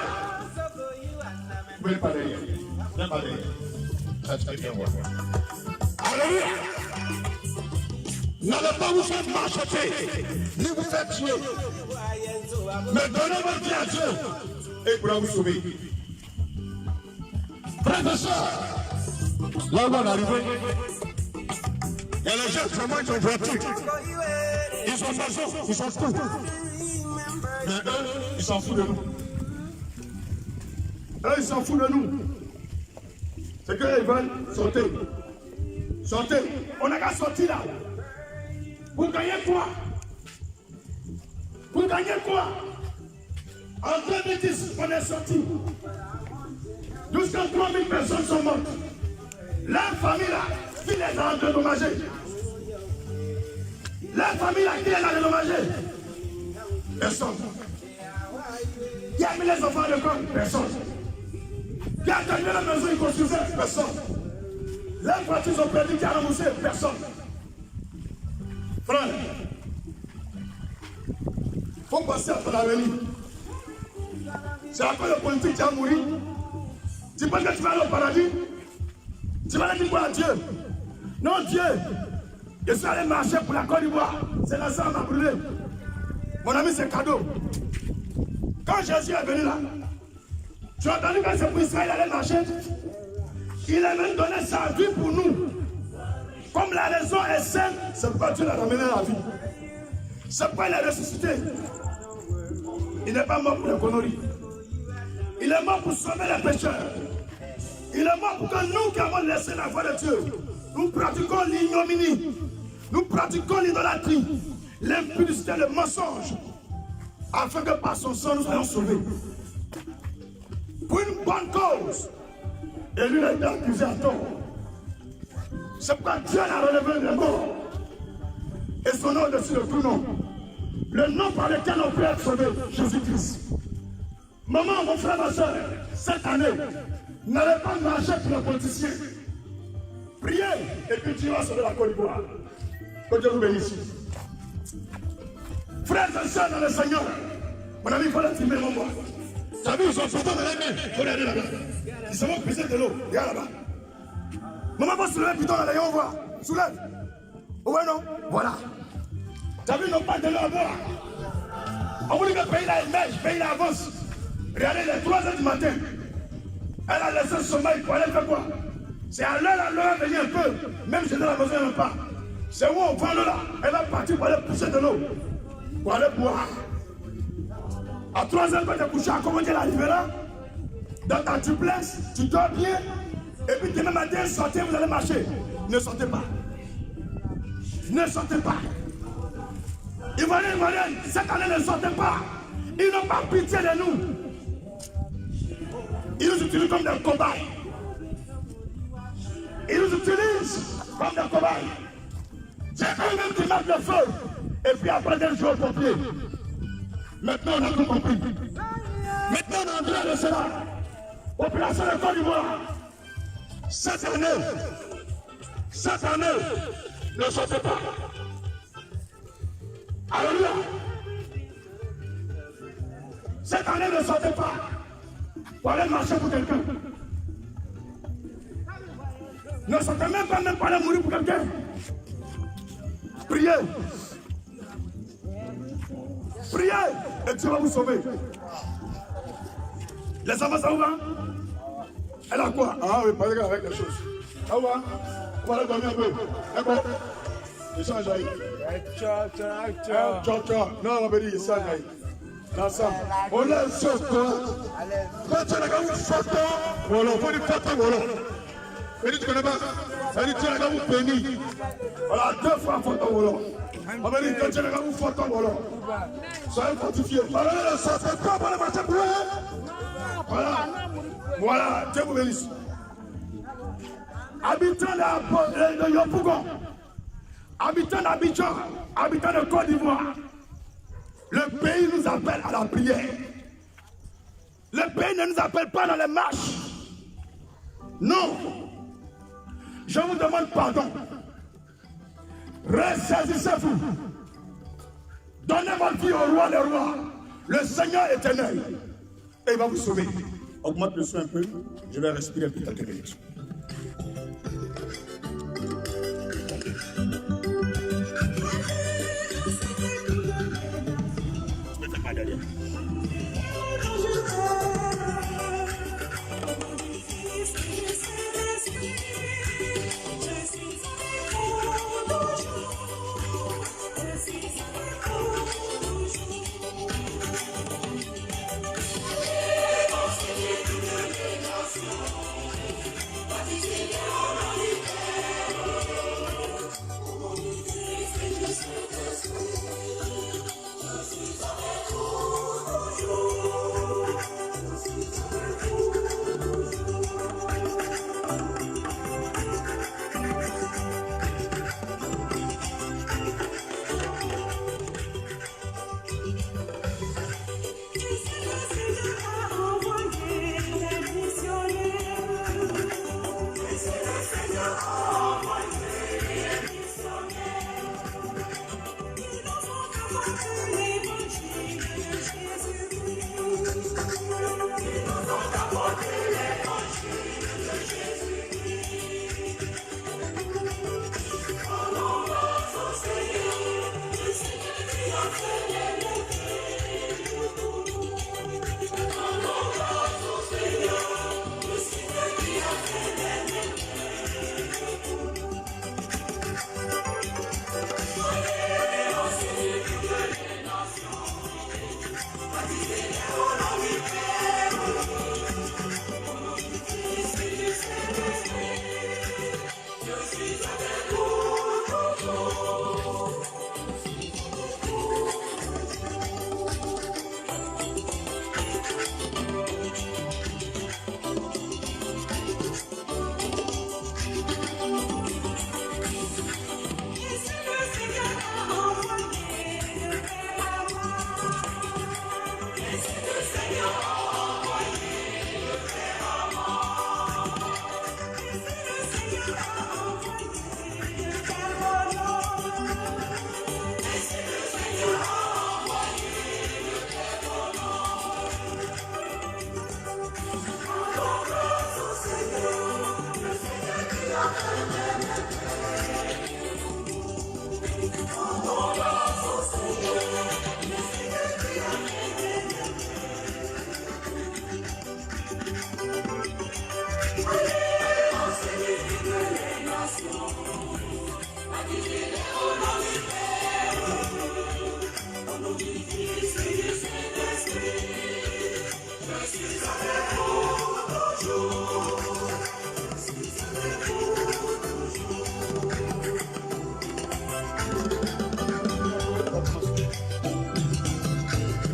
Vous ne pouvez pas derrière. Viens pas derrière. Alléluia. N'allez pas vous faire marcher, ni vous faire tuer. Mais donnez votre vie à Dieu et il pourra vous sauver. Frères et sœurs, Là où on est arrivé, il y a les gens vraiment qui ont voiture. Ils sont maçons, ils sont tout. Mais eux, ils s'en foutent de nous. Eux, ils s'en foutent de nous. C'est qu'ils veulent sauter. Sauter. On n'a qu'à sortir là. Vous gagnez quoi? Vous gagnez quoi? En 2010, on est sorti. Jusqu'à 3000 personnes sont mortes. La famille là, qui les a dédommagés? La famille là, qui les a dédommagés? Personne. Qui a mis les enfants à l'école? Personne. Qui a gagné la maison et construisait? Personne. Les voitures ont perdu, qui a remboursé? Personne. Frère, il faut passer à ton avenir. C'est à cause de politique qui a mouru. Tu penses que tu vas aller au paradis? Tu vas aller dire quoi à Dieu? Non, Dieu, je suis allé marcher pour la Côte d'Ivoire. C'est la sang m'a brûlé. Mon ami, c'est cadeau. Quand Jésus est venu là, tu as entendu que c'est pour Israël allait marcher? Il a même donné sa vie pour nous. Comme la raison est saine, c'est pourquoi Dieu l'a ramené à la vie. C'est pourquoi il est ressuscité. Il n'est pas mort pour les conneries. Il est mort pour sauver les pécheurs. Il est mort pour que nous qui avons laissé la voie de Dieu, nous pratiquons l'ignominie, nous pratiquons l'idolâtrie, l'impudicité, le mensonge, afin que par son sang nous soyons sauvés. Pour une bonne cause. Et lui a été accusé à tort. C'est pourquoi Dieu l'a relevé les morts. Et son nom au-dessus de tout nom. Le nom par lequel on peut être sauvé, Jésus-Christ. Maman, mon frère, ma soeur, cette année, n'allez pas marcher pour les politiciens. Priez et puis tu vas sauver la Côte d'Ivoire. Que Dieu vous bénisse. Frères et sœurs dans le Seigneur, mon ami, il faut les filmer, mon bois. Tu as vu, ils sont sortis de la main. Il faut les aller là-bas. Ils se vont puiser de l'eau. Regarde là-bas. Maman, va soulever le bidon là, on voit. Soulève. Ouais, non? Voilà. Tu as vu, ils n'ont pas de l'eau à boire. On vous dit que le pays là, il neige, le pays là avance. Regardez, il est 3h du matin. Elle a laissé le sommeil pour aller faire quoi? C'est à l'heure venir un peu. Même si dans la maison, elle n'a pas. C'est où on prend l'eau là. Elle va partir pour aller pousser de l'eau. Pour aller boire. À 3h, quand tu es couché, comment tu es arrivé là? Dans ta duplex, tu dors bien. Et puis demain matin, sortez, vous allez marcher. Ne sortez pas. Ne sortez pas. Ivoiriens, cette année, ne sortez pas. Ils n'ont pas pitié de nous. Ils nous utilisent comme des cobayes. Ils nous utilisent comme des cobayes. C'est eux-mêmes qui mettent le feu. Et puis après, ils jouent au pompier. Maintenant, on a tout compris. Maintenant, on est en train de cela. Population de Côte d'Ivoire. Cette année, ne sortez pas. Alléluia. Cette année, ne sortez pas. Pour aller marcher pour quelqu'un. Ne sortez même pas aller mourir pour quelqu'un. Priez. Priez et Dieu va vous sauver. Les enfants, ça vous va? Elle a quoi? Ah oui, parlez avec quelque chose. Ça vous va? On va aller dormir un peu. D'accord? Il change aïe. Non, on va dire, il change aïe. Ensemble. On lève sur toi. Quand tu as la gamme photo, voilà, faut dire photo, voilà. Mais tu connais pas? Ça dit, tu as la gamme péni. Voilà, 2 fois photo, voilà. On va dire, quand tu as la gamme photo, voilà. Soyez fortifiés. Voilà, ça fait quoi pour le marché pour eux? Voilà. Voilà, Dieu vous bénisse. Habitants de Yopougon, habitants d'Abidjan, habitants de Côte d'Ivoire, le pays nous appelle à la prière. Le pays ne nous appelle pas dans les marches. Non. Je vous demande pardon. Ressaisissez-vous. Donnez votre vie au roi des rois, le Seigneur éternel, et il va vous sauver. Augmente le son un peu, je vais respirer un peu quelques minutes. Je ne vais pas derrière.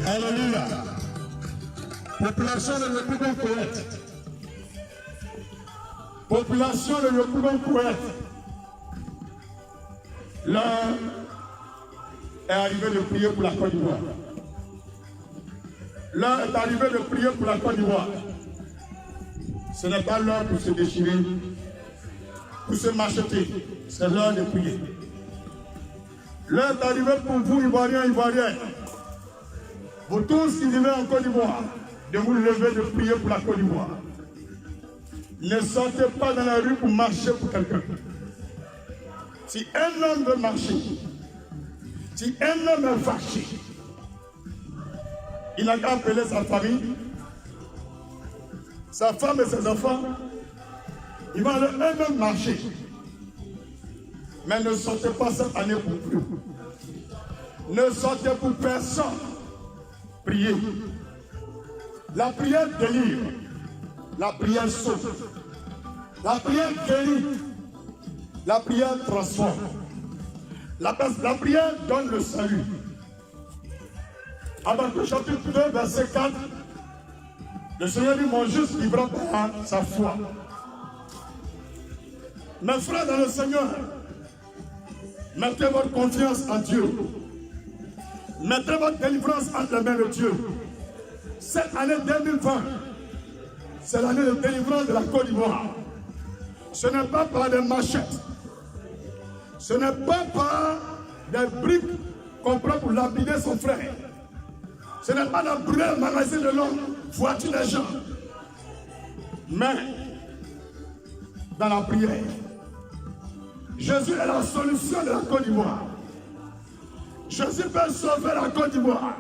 Alléluia. Population de Yopougon Kouet. Population de Yopougon Kouet. L'heure est arrivée de prier pour la Côte d'Ivoire. L'heure est arrivée de prier pour la Côte d'Ivoire. Ce n'est pas l'heure pour se déchirer, pour se macheter. C'est l'heure de prier. L'heure est arrivée pour vous, Ivoiriens, Ivoiriennes. Vous tous qui vivez en Côte d'Ivoire, de vous lever, de prier pour la Côte d'Ivoire. Ne sortez pas dans la rue pour marcher pour quelqu'un. Si un homme veut marcher, si un homme est fâché, il n'a qu'à appeler sa famille, sa femme et ses enfants. Il va eux-mêmes marcher. Mais ne sortez pas cette année pour plus. Ne sortez pour personne. Priez. La prière délivre. La prière sauve. La prière guérit. La prière transforme. La prière donne le salut. Habakkuk chapitre 2, verset 4. Le Seigneur dit, mon juste vivra par sa foi. Mes frères dans le Seigneur, mettez votre confiance en Dieu. Mettez votre délivrance entre les mains de Dieu. Cette année 2020, c'est l'année de délivrance de la Côte d'Ivoire. Ce n'est pas par des machettes. Ce n'est pas par des briques qu'on prend pour lapider son frère. Ce n'est pas de brûler le magasin de l'homme, voiture des gens. Mais, dans la prière, Jésus est la solution de la Côte d'Ivoire. Jésus peut sauver la Côte d'Ivoire.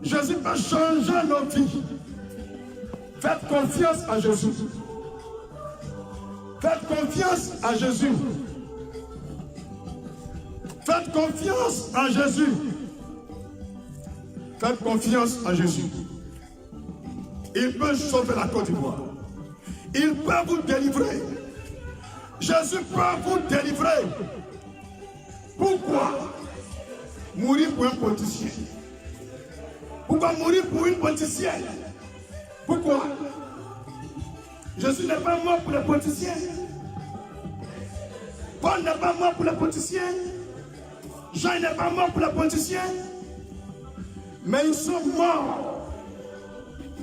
Jésus peut changer nos vies. Faites confiance à Jésus. Faites confiance à Jésus. Faites confiance à Jésus. Faites confiance à Jésus. Il peut sauver la Côte d'Ivoire. Il peut vous délivrer. Jésus peut vous délivrer. Pourquoi mourir pour un politicien? Pourquoi mourir pour une politicienne? Pourquoi? Jésus n'est pas mort pour les politiciens. Paul n'est pas mort pour les politiciens. Jean n'est pas mort pour les politiciens. Mais ils sont morts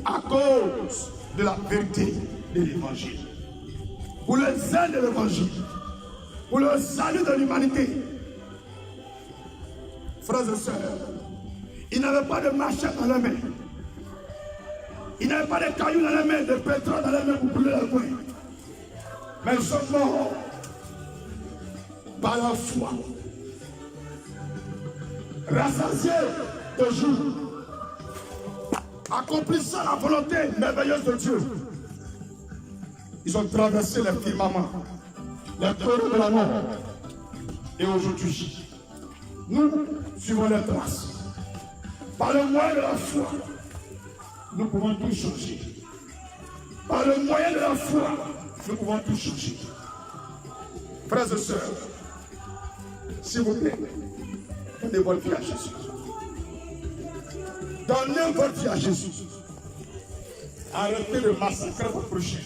à cause de la vérité de l'évangile. Pour le zèle de l'évangile. Pour le salut de l'humanité. Frères et sœurs, ils n'avaient pas de machette dans la main. Ils n'avaient pas de cailloux dans la main, de pétrole dans la main pour brûler la main. Mais ils sont morts par la foi. Rassasiés de jour, accomplissant la volonté merveilleuse de Dieu. Ils ont traversé les firmaments, les torrents de la mort. Et aujourd'hui, nous suivons les traces. Par le moyen de la foi, nous pouvons tout changer. Par le moyen de la foi, nous pouvons tout changer. Frères et sœurs, s'il vous plaît, donnez votre vie à Jésus. Donnez votre vie à Jésus. Arrêtez de massacrer votre prochain.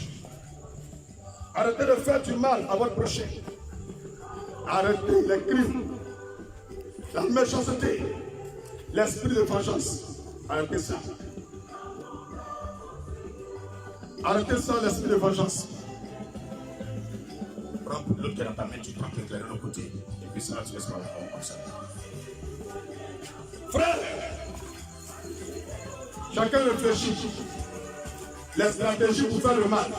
Arrêtez de faire du mal à votre prochain. Arrêtez les crimes, la méchanceté, l'esprit de vengeance. Arrêtez ça. Arrêtez ça, l'esprit de vengeance. Prends l'autre qui est dans ta main, tu prends l'éclaireur de l'autre côté. Et puis ça, tu laisses pas comme ça. Frère, chacun réfléchit. Les stratégies pour faire le mal.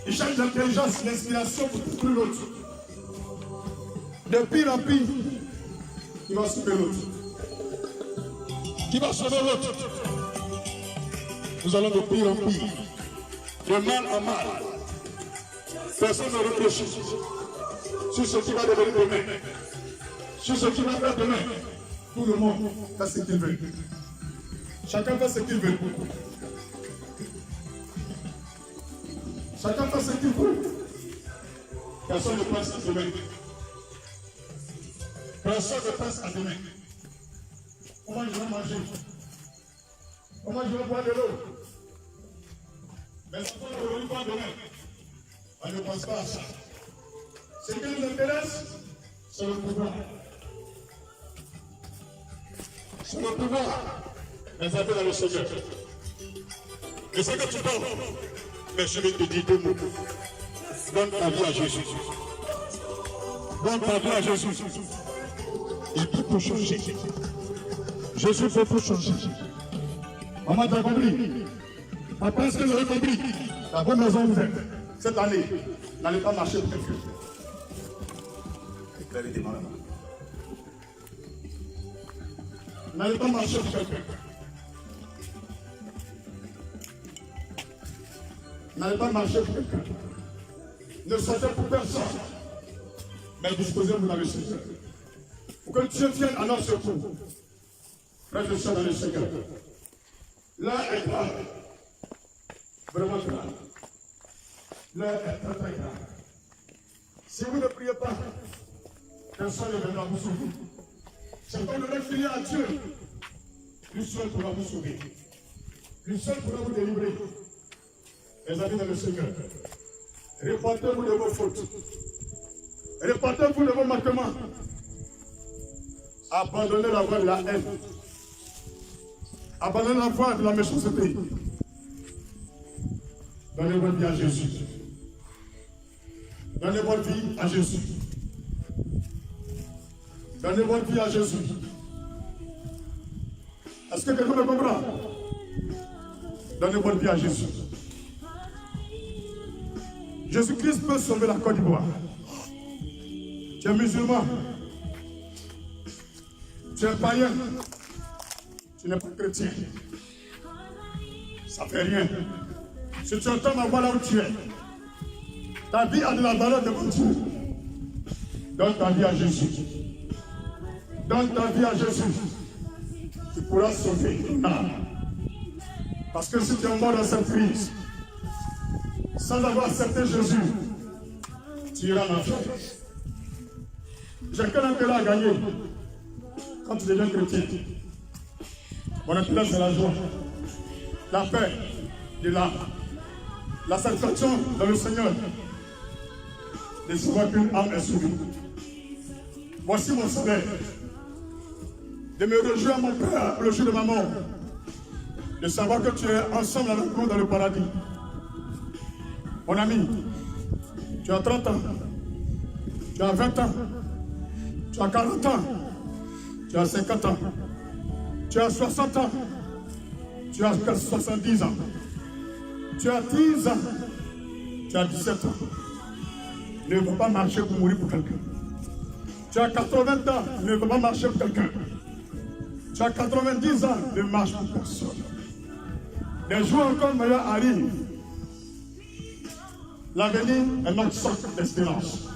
Il cherche l'intelligence, l'inspiration pour détruire l'autre. De pire en pire, il va sauver l'autre. Qui va sauver l'autre? Nous allons de pire en pire, de mal en mal. Personne ne réfléchit sur ce qui va devenir demain, sur ce qui va faire demain. Tout le monde fait ce qu'il veut. Chacun fait ce qu'il veut. Chacun fait ce qu'il veut. Personne ne pense à demain. Personne ne pense à demain. Comment je vais manger? Comment je vais boire de l'eau? Mais si on ne veut pas demain, on ne pense pas à ça. Ce qui nous intéresse, c'est le pouvoir. C'est le pouvoir. Mais appelle dans le Seigneur. Et c'est que tu parles. Mais je vais te dire deux mots. Donne ta vie à Jésus. Donne ta vie à Jésus. Il peut tout changer. Jésus peut tout changer. Maman, tu as compris? Après ce que j'aurais compris, la bonne maison ouverte. Cette année, n'allez pas marcher pour quelqu'un. Éclairez des malades. N'allez pas marcher pour quelqu'un. N'allez pas marcher pour quelqu'un. Ne sortez pour personne. Mais disposez-vous dans le Seigneur. Pour que Dieu vienne à notre secours. Frère de soeur dans le Seigneur. L'heure est grave. Vraiment grave. L'heure est très très grave. Si vous ne priez pas, personne ne viendra vous sauver. C'est comme le filer à Dieu. Lui seul pourra vous sauver. Lui seul pourra vous délivrer. Les amis dans le Seigneur, répentez-vous de vos fautes. Répentez-vous de vos manquements. Abandonnez la voie de la haine. Abandonnez la voie de la méchanceté. Donnez votre vie à Jésus. Donnez votre vie à Jésus. Donnez votre vie à Jésus. Est-ce que quelqu'un me comprend? Donnez votre vie à Jésus. Jésus-Christ peut sauver la Côte d'Ivoire. Tu es musulman. Tu es païen. Tu n'es pas chrétien. Ça ne fait rien. Si tu entends ma voix là où tu es, ta vie a de la valeur devant Dieu. Donne ta vie à Jésus. Donne ta vie à Jésus. Tu pourras sauver ton âme. Parce que si tu es mort dans cette crise, sans avoir accepté Jésus, tu iras en enfer. J'ai quel intérêt à gagner quand tu deviens chrétien? Mon intérêt, c'est la joie, la paix de l'âme, la satisfaction dans le Seigneur, de savoir qu'une âme est sauvée. Voici mon salaire, de me réjouir à mon Père le jour de ma mort, de savoir que tu es ensemble avec nous dans le paradis. Mon ami, tu as 30 ans, tu as 20 ans, tu as 40 ans, tu as 50 ans, tu as 60 ans, tu as 70 ans, tu as 10 ans, tu as 17 ans. Ne veux pas marcher pour mourir pour quelqu'un. Tu as 80 ans, ne veux pas marcher pour quelqu'un. Tu as 90 ans, ne marche pour personne. Des jours encore meilleurs arrivent. L'avenir est notre socle d'espérance.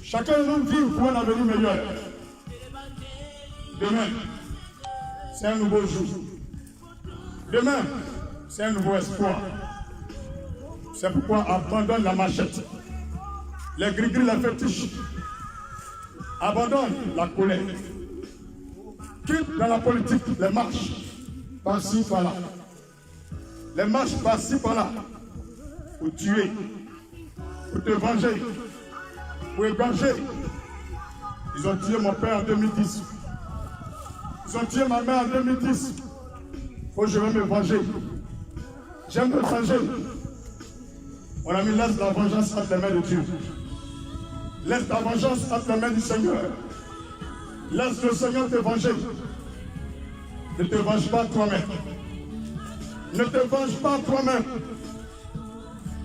Chacun de nous vit pour un avenir meilleur. Demain, c'est un nouveau jour. Demain, c'est un nouveau espoir. C'est pourquoi abandonne la machette, les gris-gris, les fétiches. Abandonne la colère. Quitte dans la politique les marches par-ci, par-là. Les marches par-ci, par-là. Pour tuer, pour te venger, pour égorger. Ils ont tué mon père en 2010. Ils ont tué ma mère en 2010. Faut que je vais me venger. J'aime me venger. Mon ami, laisse la vengeance entre les mains de Dieu. Laisse la vengeance entre les mains du Seigneur. Laisse le Seigneur te venger. Ne te venge pas toi-même. Ne te venge pas toi-même.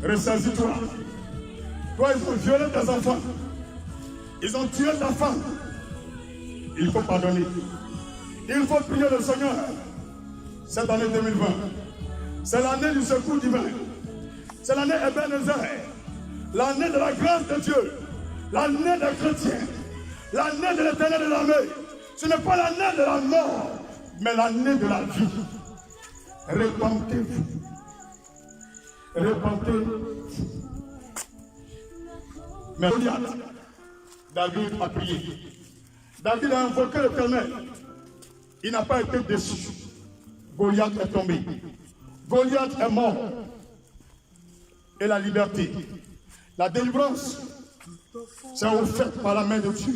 Ressaisis-toi. Toi, ils ont violé tes enfants. Ils ont tué ta femme. Il faut pardonner. Il faut prier le Seigneur. Cette année 2020, c'est l'année du secours divin. C'est l'année Ebenezer. L'année de la grâce de Dieu. L'année des chrétiens. L'année de l'éternel de l'armée. Ce n'est pas l'année de la mort, mais l'année de la vie. Repentez-vous. Repentez-vous. Mais David a prié. David a invoqué l'Éternel. Il n'a pas été déçu. Goliath est tombé. Goliath est mort. Et la liberté, la délivrance, c'est offert par la main de Dieu.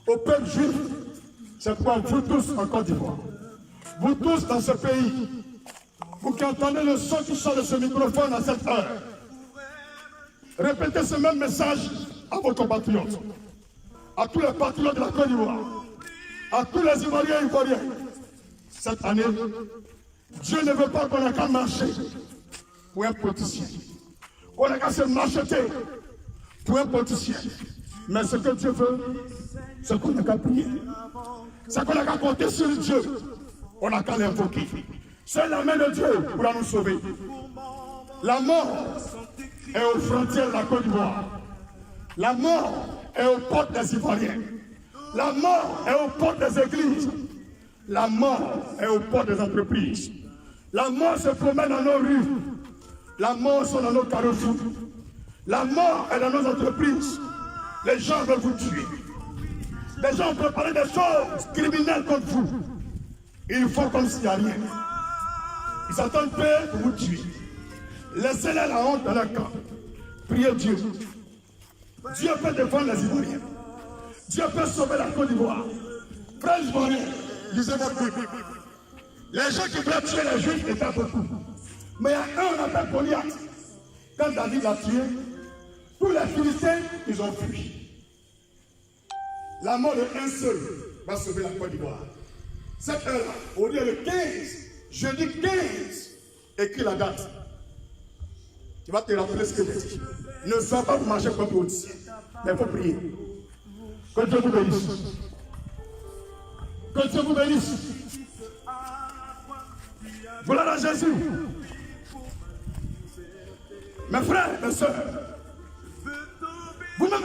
Au peuple juif, c'est pourquoi vous tous en Côte d'Ivoire, vous tous dans ce pays, vous qui entendez le son qui sort de ce microphone à cette heure, répétez ce même message à vos compatriotes, à tous les patriotes de la Côte d'Ivoire, à tous les Ivoiriens et Ivoiriens. Cette année, Dieu ne veut pas qu'on ait qu'à marcher pour un politicien, qu'on ait qu'à se marcheter pour un politicien. Mais ce que Dieu veut, c'est qu'on n'a qu'à prier. C'est qu'on n'a qu'à compter sur Dieu. On n'a qu'à l'invoquer. C'est la main de Dieu pour nous sauver. La mort est aux frontières de la Côte d'Ivoire. La mort est aux portes des Ivoiriens. La mort est aux portes des églises. La mort est aux portes des entreprises. La mort se promène dans nos rues. La mort sont dans nos carrefours. La mort est dans nos entreprises. Les gens veulent vous tuer. Les gens ont préparé des choses criminelles contre vous. Ils font comme s'il n'y a rien. Ils attendent paix pour vous tuer. Laissez-les la honte dans leur camp. Priez Dieu. Dieu peut défendre les Ivoiriens. Dieu peut sauver la Côte d'Ivoire. Frères Ivoiriens, lisez votre Bible. Les gens qui veulent tuer les Juifs étaient beaucoup. Mais il y a un, on appelle Goliath. Quand David l'a tué, tous les Philistins, ils ont fui. La mort de un seul va sauver la Côte d'Ivoire. Cette heure-là, au lieu de 15, jeudi 15, écris la date. Tu vas te rappeler ce que j'ai dit. Ne sois pas pour marcher comme politicien, mais il faut prier. Que Dieu vous bénisse. Que Dieu vous bénisse. Voilà à Jésus. Mes frères, mes soeurs, vous-même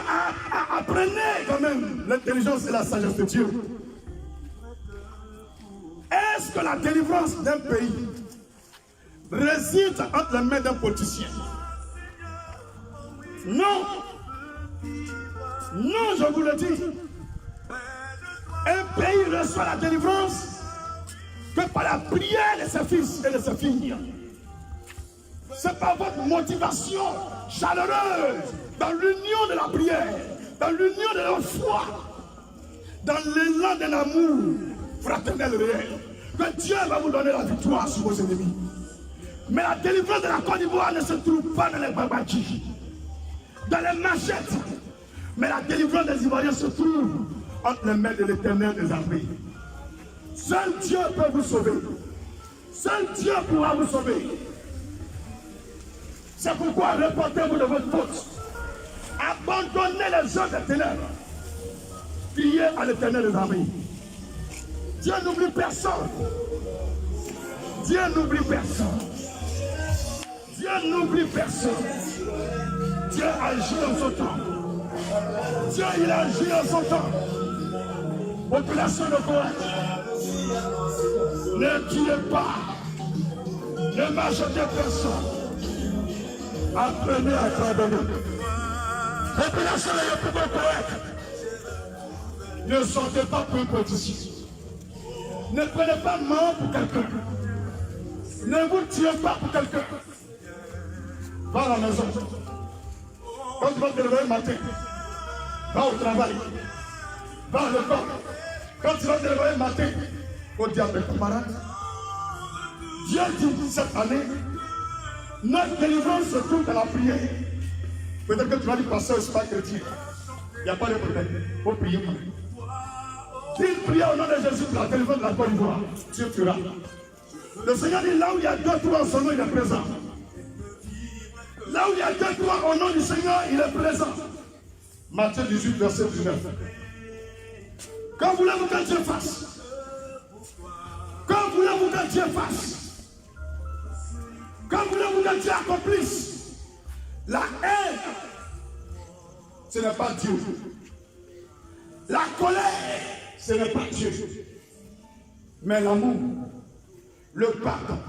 apprenez quand même l'intelligence et la sagesse de Dieu. Est-ce que la délivrance d'un pays réside entre les mains d'un politicien? Non. Non, je vous le dis. Un pays reçoit la délivrance que par la prière de ses fils et de ses filles. C'est par votre motivation chaleureuse dans l'union de la prière, dans l'union de la foi, dans l'élan d'un amour fraternel réel, que Dieu va vous donner la victoire sur vos ennemis. Mais la délivrance de la Côte d'Ivoire ne se trouve pas dans les babakis, dans les machettes. Mais la délivrance des Ivoiriens se trouve entre les mains de l'Éternel des armées. Seul Dieu peut vous sauver. Seul Dieu pourra vous sauver. C'est pourquoi reportez-vous de votre faute. Abandonnez les œuvres des ténèbres. Priez à l'Éternel des armées. Dieu n'oublie personne. Dieu n'oublie personne. Dieu n'oublie personne. Dieu agit en son temps. Dieu, il agit en son temps. Population de Koweït, ne tuez pas. Ne m'achetez personne. Apprenez à pardonner. Population de Koweït, ne sortez pas pour un politicien. Ne prenez pas mort pour quelqu'un. Ne vous tuez pas pour quelqu'un. Va à la maison. Quand tu vas te lever le matin, va au travail. Va à l'école. Quand tu vas te lever le matin, faut dire à tes camarades. Dieu dit cette année, notre délivrance se trouve dans la prière. Peut-être que tu vas dire passer au spa chrétien. Il n'y a pas de problème. Il faut prier. Dis prière au nom de Jésus pour la délivrance de la Côte d'Ivoire. Dieu fera. Le Seigneur dit là où il y a 2 3 en son nom, il est présent. Là où il y a 2 3 au nom du Seigneur, il est présent. Matthieu 18, verset 19. Quand voulez-vous que Dieu fasse? Quand voulez-vous que Dieu fasse? Quand voulez-vous que Dieu accomplisse? La haine, ce n'est pas Dieu. La colère, ce n'est pas Dieu. Mais l'amour, le pardon,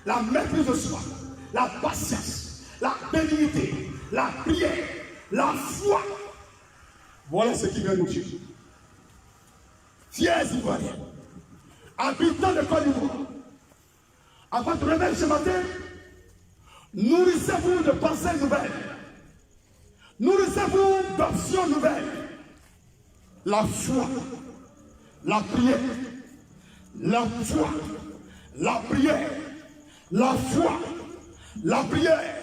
la maîtrise de soi, la patience, la bénignité, la prière, la foi. Voilà ce qui vient de Dieu. Fiers Ivoiriens, habitants de Côte d'Ivoire, avant de réveiller ce matin, nourrissez-vous de pensées nouvelles. Nourrissez-vous d'options nouvelles. La foi, la prière, la foi, la prière, la foi, la prière.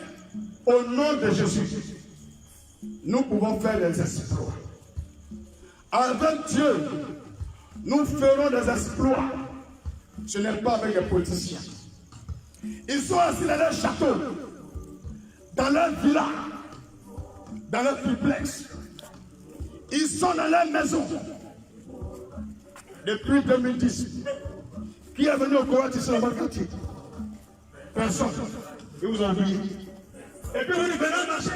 Au nom de Jésus, nous pouvons faire des exploits. Avec Dieu, nous ferons des exploits. Ce n'est pas avec les politiciens. Ils sont assis dans leur château, dans leur villa, dans leur triplex. Ils sont dans leur maison. Depuis 2010, qui est venu au Koweït ici dans votre quartier? Personne. Je vous envie. Et puis vous venez marcher.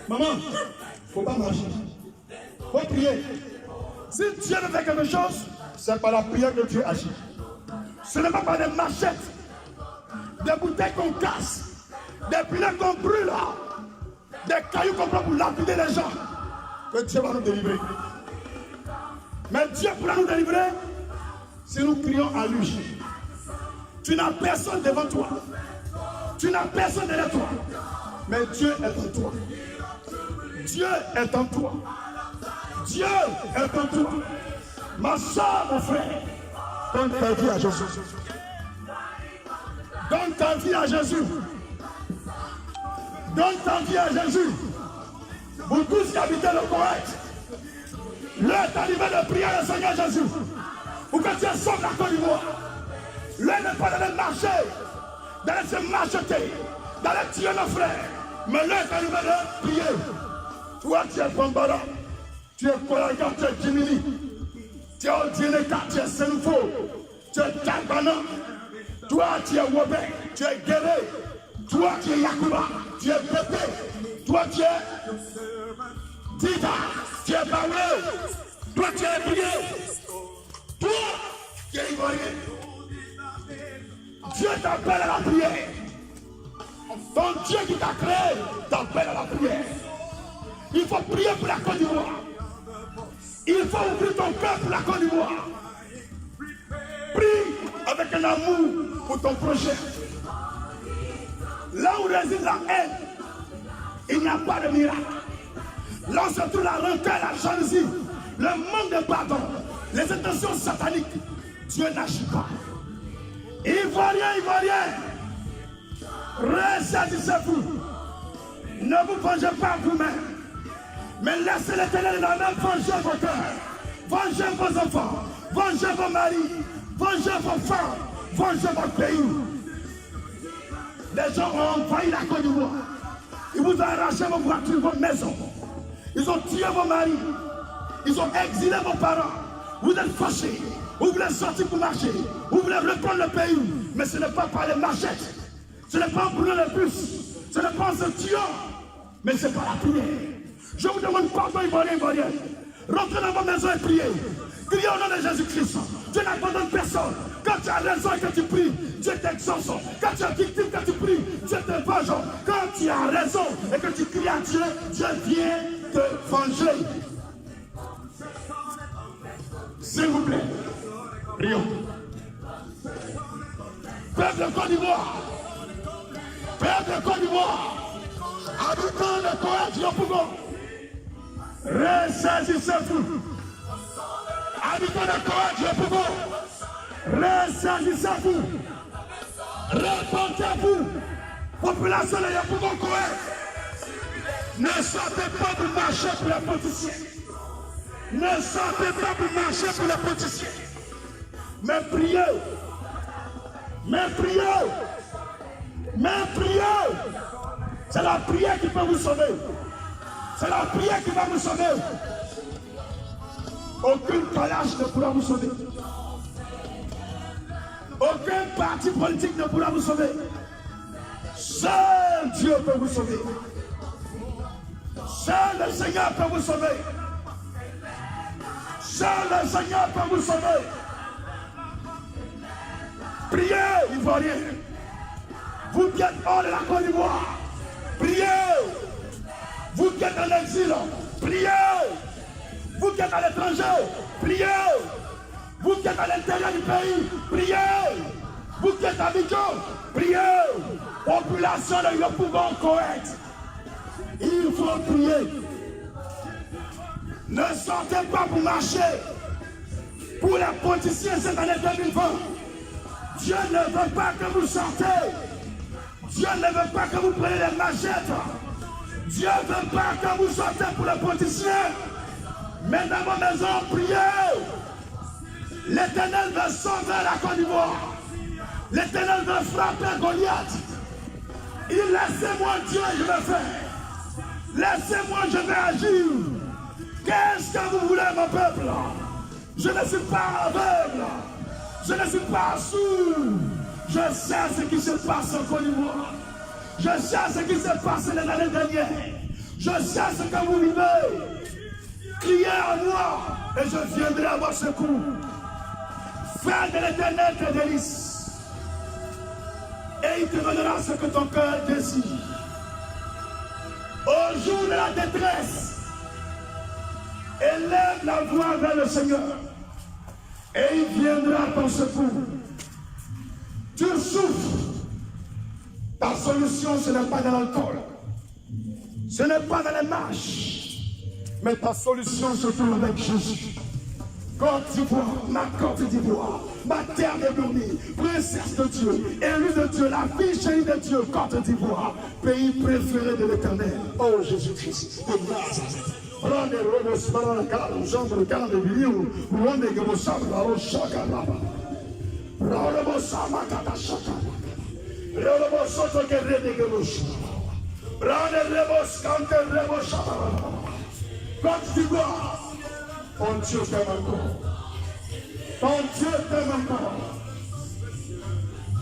Maman, il ne faut pas marcher. Il faut prier. Si Dieu veut faire quelque chose, c'est par la prière que Dieu agit. Ce n'est pas par des machettes, des bouteilles qu'on casse, des pilets qu'on brûle, des cailloux qu'on prend pour lapider les gens, que Dieu va nous délivrer. Mais Dieu pourra nous délivrer si nous crions à lui. Tu n'as personne devant toi. Tu n'as personne derrière toi. Mais Dieu est en toi. Dieu est en toi. Dieu est en toi. Ma soeur, mon frère, donne ta vie à Jésus. Donne ta vie à Jésus. Donne ta vie à Jésus. Vous tous qui habitez le Koweït, l'heure est arrivée de prier le Seigneur Jésus pour que Dieu sauve la Côte d'Ivoire. L'heure n'est pas d'aller marcher, d'aller se marcheter, d'aller tuer nos frères. Mais l'heure est arrivée de prier. Toi, tu es Bambara, tu es Kolaga, tu es Jimini, tu es Odieneka, tu es Senfo, tu es Kalbana, toi, tu es Wobe, tu es Guéré, toi, tu es Yakuba, tu es Pépé, toi, tu es Tita, tu es Baoué, toi, tu es Prié, toi, tu es Ivoirien. Dieu t'appelle à la prière. Ton Dieu qui t'a créé t'appelle à la prière. Il faut prier pour la Côte d'Ivoire. Il faut ouvrir ton cœur pour la Côte d'Ivoire. Prie avec un amour pour ton projet. Là où réside la haine, il n'y a pas de miracle. Là où se trouve la rancœur, la jalousie, le manque de pardon, les intentions sataniques, Dieu n'agit pas. Ivoiriens, Ivoiriens, ressaisissez-vous. Ne vous vengez pas vous-même, mais laissez l'Éternel dans la main venger vos cœurs. Vengez vos enfants, vengez vos maris, vengez vos femmes, vengez votre pays. Les gens ont envahi la Côte d'Ivoire. Ils vous ont arraché vos voitures, vos maisons. Ils ont tué vos maris. Ils ont exilé vos parents. Vous êtes fâchés. Vous voulez sortir pour marcher. Vous voulez reprendre le pays. Mais ce n'est pas par les machettes. Ce n'est pas en brûlant les bus. Ce n'est pas en se tuant. Mais c'est par la prière. Je vous demande pardon, Ivoiriens, Ivoiriennes. Rentrez dans vos maisons et priez. Criez au nom de Jésus-Christ. Dieu n'abandonne personne. Quand tu as raison et que tu pries, Dieu t'exauce. Quand tu as victime, que tu pries, Dieu te venge. Quand tu as raison et que tu cries à Dieu, Dieu vient te venger. S'il vous plaît, prions. Peuple de Côte d'Ivoire, peuple de Côte d'Ivoire, habitants de Koweït, Yopougon, ressaisissez-vous. Habitants de Koweït, Yopougon, ressaisissez-vous. Répondez-vous. Population de Yopougon, Koweït, ne sortez pas pour marcher pour les politiciens. Ne sortez pas pour marcher pour les politiciens. Mais priez. Mais priez. Mais priez. C'est la prière qui peut vous sauver. C'est la prière qui va vous sauver. Aucune calage ne pourra vous sauver. Aucun parti politique ne pourra vous sauver. Seul Dieu peut vous sauver. Seul le Seigneur peut vous sauver. Seul le Seigneur peut vous sauver. Priez, Ivoiriens. Vous qui êtes hors de la Côte d'Ivoire, priez. Vous qui êtes en exil, priez. Vous qui êtes à l'étranger, priez. Vous qui êtes à l'intérieur du pays, priez. Vous qui êtes à Abidjan, priez. Population de Yopougon, Koweït, il faut prier. Ne sortez pas pour marcher pour les politiciens cette année 2020. Dieu ne veut pas que vous sortez. Dieu ne veut pas que vous preniez les machettes. Dieu ne veut pas que vous sortez pour les politiciens. Mais dans vos maisons, priez. L'Éternel veut sauver la Côte d'Ivoire. L'Éternel veut frapper Goliath. Il laissez-moi Dieu, je vais faire. Laissez-moi, je vais agir. Qu'est-ce que vous voulez, mon peuple? Je ne suis pas aveugle. Je ne suis pas sourd. Je sais ce qui se passe en Côte d'Ivoire. Je sais ce qui s'est passé les années dernières. Je sais ce que vous vivez. Criez à moi et je viendrai à votre secours. Fais de l'Éternel tes délices. Et il te donnera ce que ton cœur désire. Au jour de la détresse, élève la voix vers le Seigneur. Et il viendra à ton secours. Tu souffres. Ta solution, ce n'est pas dans l'alcool. Ce n'est pas dans les marches. Mais ta solution se trouve avec Jésus. Côte d'Ivoire, ma Côte d'Ivoire, ma terre déblonnée, princesse de Dieu, élue de Dieu, la fille chérie de Dieu, Côte d'Ivoire, pays préféré de l'Éternel. Oh Jésus-Christ, de Nazareth. Prends robos para la cara, usando le cara de vinil, ruande que vos habla, o shaka lava. Robos amakata shaka. Robos soto que rede que vos. Prends robos cante robos shaka. Côte d'Ivoire, ton Dieu t'aime encore. Ton Dieu t'aime encore.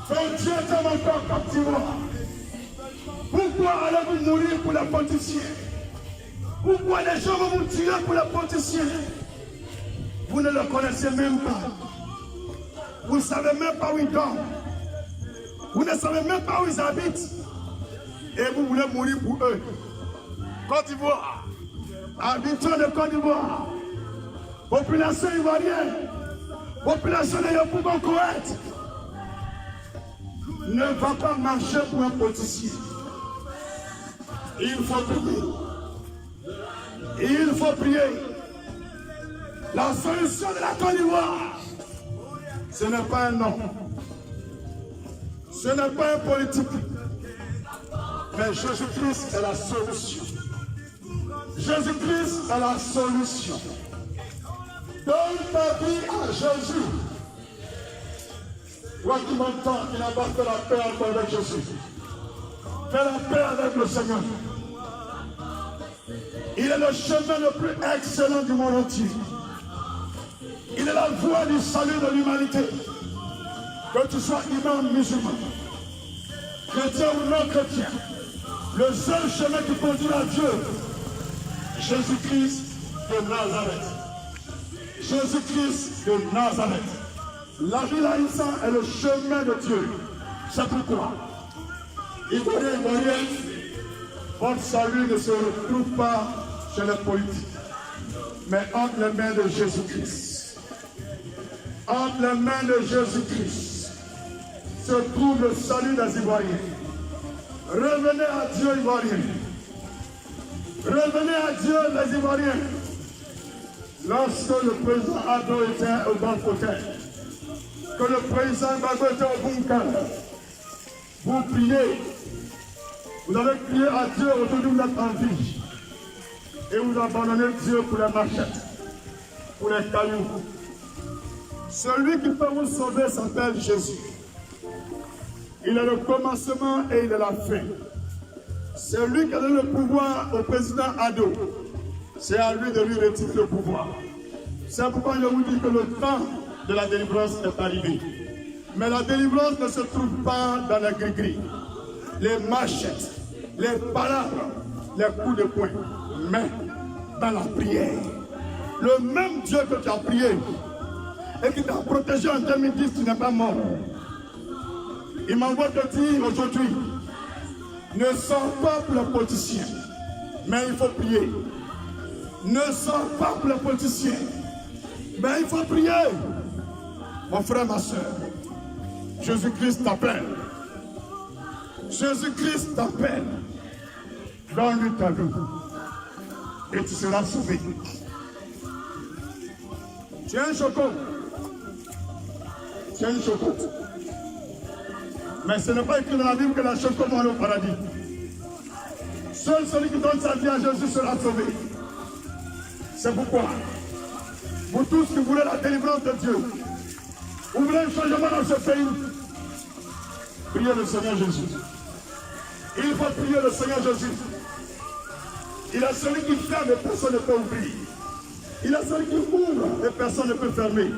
Ton Dieu t'aime encore, Côte d'Ivoire. Pourquoi allez-vous mourir pour les politiciens? Pourquoi les gens vont vous tuer pour les politiciens? Vous ne le connaissez même pas. Vous ne savez même pas où ils dorment. Vous ne savez même pas où ils habitent. Et vous voulez mourir pour eux. Côte d'Ivoire, habitants de Côte d'Ivoire, population ivoirienne, population de Yopougon, Koweït, ne va pas marcher pour un politicien. Il faut prier. Il faut prier. La solution de la Côte d'Ivoire, ce n'est pas un homme. Ce n'est pas un politique. Mais Jésus-Christ est la solution. Jésus-Christ est la solution. Donne ta vie à Jésus. Toi qui m'entends, qui n'a pas fait la paix encore avec Jésus. Fais la paix avec le Seigneur. Il est le chemin le plus excellent du monde entier. Il est la voie du salut de l'humanité. Que tu sois imam musulman, chrétien ou non chrétien, le seul chemin qui conduit à Dieu, Jésus-Christ de Nazareth. Jésus-Christ de Nazareth. La vie laïque est le chemin de Dieu. C'est pourquoi, Ivoirien, Ivoirien, votre salut ne se retrouve pas chez les politiques, mais entre les mains de Jésus-Christ. Entre les mains de Jésus-Christ se trouve le salut des Ivoiriens. Revenez à Dieu, Ivoiriens. Revenez à Dieu, les Ivoiriens. Lorsque le président Ado était au bon fauteuil, que le président Gbagbo était au bon cœur, vous priez. Vous avez crié à Dieu, aujourd'hui vous êtes en vie. Et vous abandonnez Dieu pour les machettes, pour les cailloux. Celui qui peut vous sauver s'appelle Jésus. Il est le commencement et il est la fin. C'est lui qui a donné le pouvoir au président Ado. C'est à lui de lui retirer le pouvoir. C'est pourquoi je vous dis que le temps de la délivrance est arrivé. Mais la délivrance ne se trouve pas dans les gris-gris, les machettes, les palabres, les coups de poing, mais dans la prière. Le même Dieu que tu as prié et qui t'a protégé en 2010, tu n'es pas mort. Il m'envoie te dire aujourd'hui, ne sors pas pour les politiciens, mais il faut prier. Ne sors pas pour les politiciens, mais il faut prier. Mon frère, ma soeur, Jésus-Christ t'appelle. Jésus-Christ t'appelle. Donne-lui ta vie et tu seras sauvé. Tu as un choco. Tu as une choco. Mais ce n'est pas écrit dans la Bible que la choco va au paradis. Seul celui qui donne sa vie à Jésus sera sauvé. C'est pourquoi, vous tous qui voulez la délivrance de Dieu, vous voulez un changement dans ce pays, priez le Seigneur Jésus. Il faut prier le Seigneur Jésus. Il est celui qui ferme et personne ne peut ouvrir. Il est celui qui ouvre et personne ne peut fermer.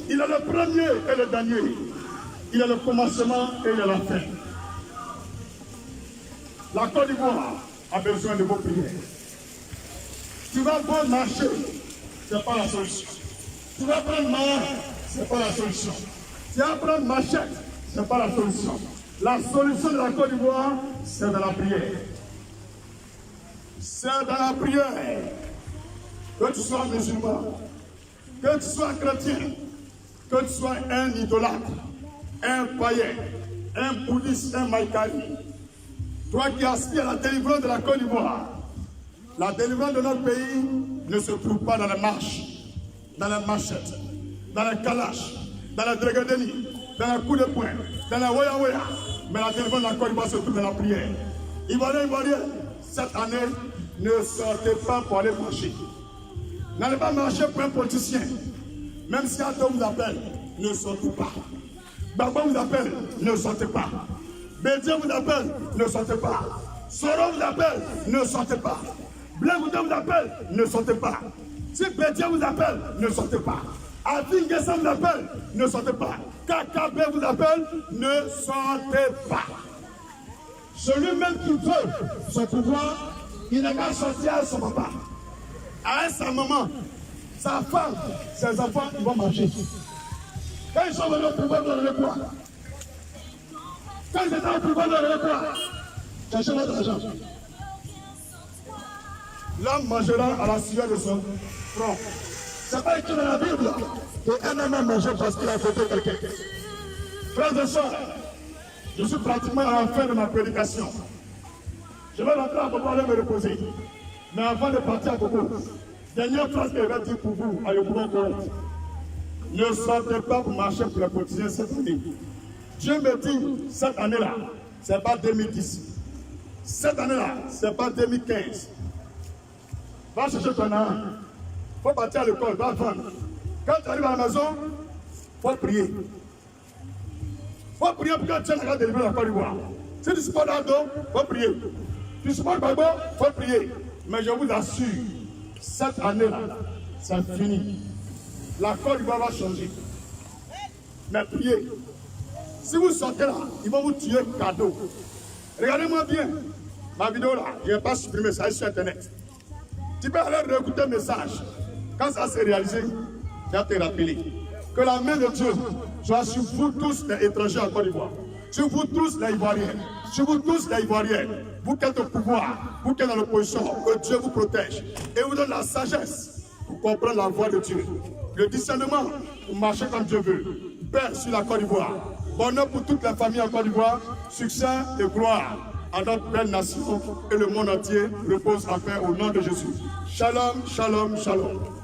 Il est le premier et le dernier. Il est le commencement et il est la fin. La Côte d'Ivoire a besoin de vos prières. Tu vas bon marcher, ce n'est pas la solution. Tu vas prendre main, ce n'est pas la solution. Tu vas prendre machette, ce n'est pas la solution. La solution de la Côte d'Ivoire, c'est dans la prière. C'est dans la prière. Que tu sois musulman, que tu sois chrétien, que tu sois un idolâtre, un païen, un bouddhiste, un maïkari, toi qui aspires à la délivrance de la Côte d'Ivoire, la délivrance de notre pays ne se trouve pas dans les marches, dans les machettes, dans les calaches, dans les drégadénis, dans les coups de poing, dans les woya-woya. Mais la délivrance de la Côte d'Ivoire se trouve dans la prière. Ivoiriens, Ivoiriens, cette année, ne sortez pas pour aller marcher. N'allez pas marcher pour un politicien. Même si Ato vous appelle, ne sortez pas. Gbagbo vous appelle, ne sortez pas. Bédié vous appelle, ne sortez pas. Soro vous appelle, ne sortez pas. Blaise vous appelle, ne sortez pas. Si Bédié vous appelle, ne sortez pas. Adin Gessa vous appelle, ne sortez pas. KKB vous appelle, ne sortez pas. Celui-même qui veut son pouvoir, il n'a qu'à sortir à son papa, à sa maman, sa femme, ses enfants, ils vont marcher. Quand ils sont venus au pouvoir, vous donnez quoi? Quand ils étaient au pouvoir, vous donnez quoi? Cherchez votre argent. L'homme mangera à la sueur de son front. C'est pas écrit dans la Bible qu'un homme a mangé parce qu'il a fauté quelqu'un. Frères et sœurs, je suis pratiquement à la fin de ma prédication. Je vais rentrer à Bobo aller me reposer. Mais avant de partir à Bobo, dernière phrase que je vais dire pour vous, à Yopougon correct. Ne sortez pas pour marcher pour les quotidiens cette année. Dieu me dit, cette année-là, ce n'est pas 2010. Cette année-là, ce n'est pas 2015. Va chercher ton âme. faut partir à l'école, va apprendre. Quand tu arrives à la maison, faut prier. Faut prier pour que Dieu n'ait pas délivré la Côte d'Ivoire. Si tu supportes Aldo, faut prier. Tu supportes Gbagbo, faut prier. Mais je vous assure, cette année-là, c'est fini. La Côte d'Ivoire va changer. Mais priez. Si vous sortez là, ils vont vous tuer cadeau. Regardez-moi bien. Ma vidéo là, je ne vais pas supprimer ça sur Internet. Tu peux aller réécouter le message. Quand ça s'est réalisé, je vais te rappeler que la main de Dieu soit sur vous tous les étrangers en Côte d'Ivoire. Sur vous tous les Ivoiriens. Sur vous tous les Ivoiriens. Vous qui êtes au pouvoir, vous qui êtes dans l'opposition, que Dieu vous protège et vous donne la sagesse pour comprendre la voix de Dieu. Le discernement pour marcher comme Dieu veut. Paix sur la Côte d'Ivoire. Bonheur pour toute la famille en Côte d'Ivoire. Succès et gloire à notre belle nation et le monde entier repose en paix au nom de Jésus. Shalom, shalom, shalom.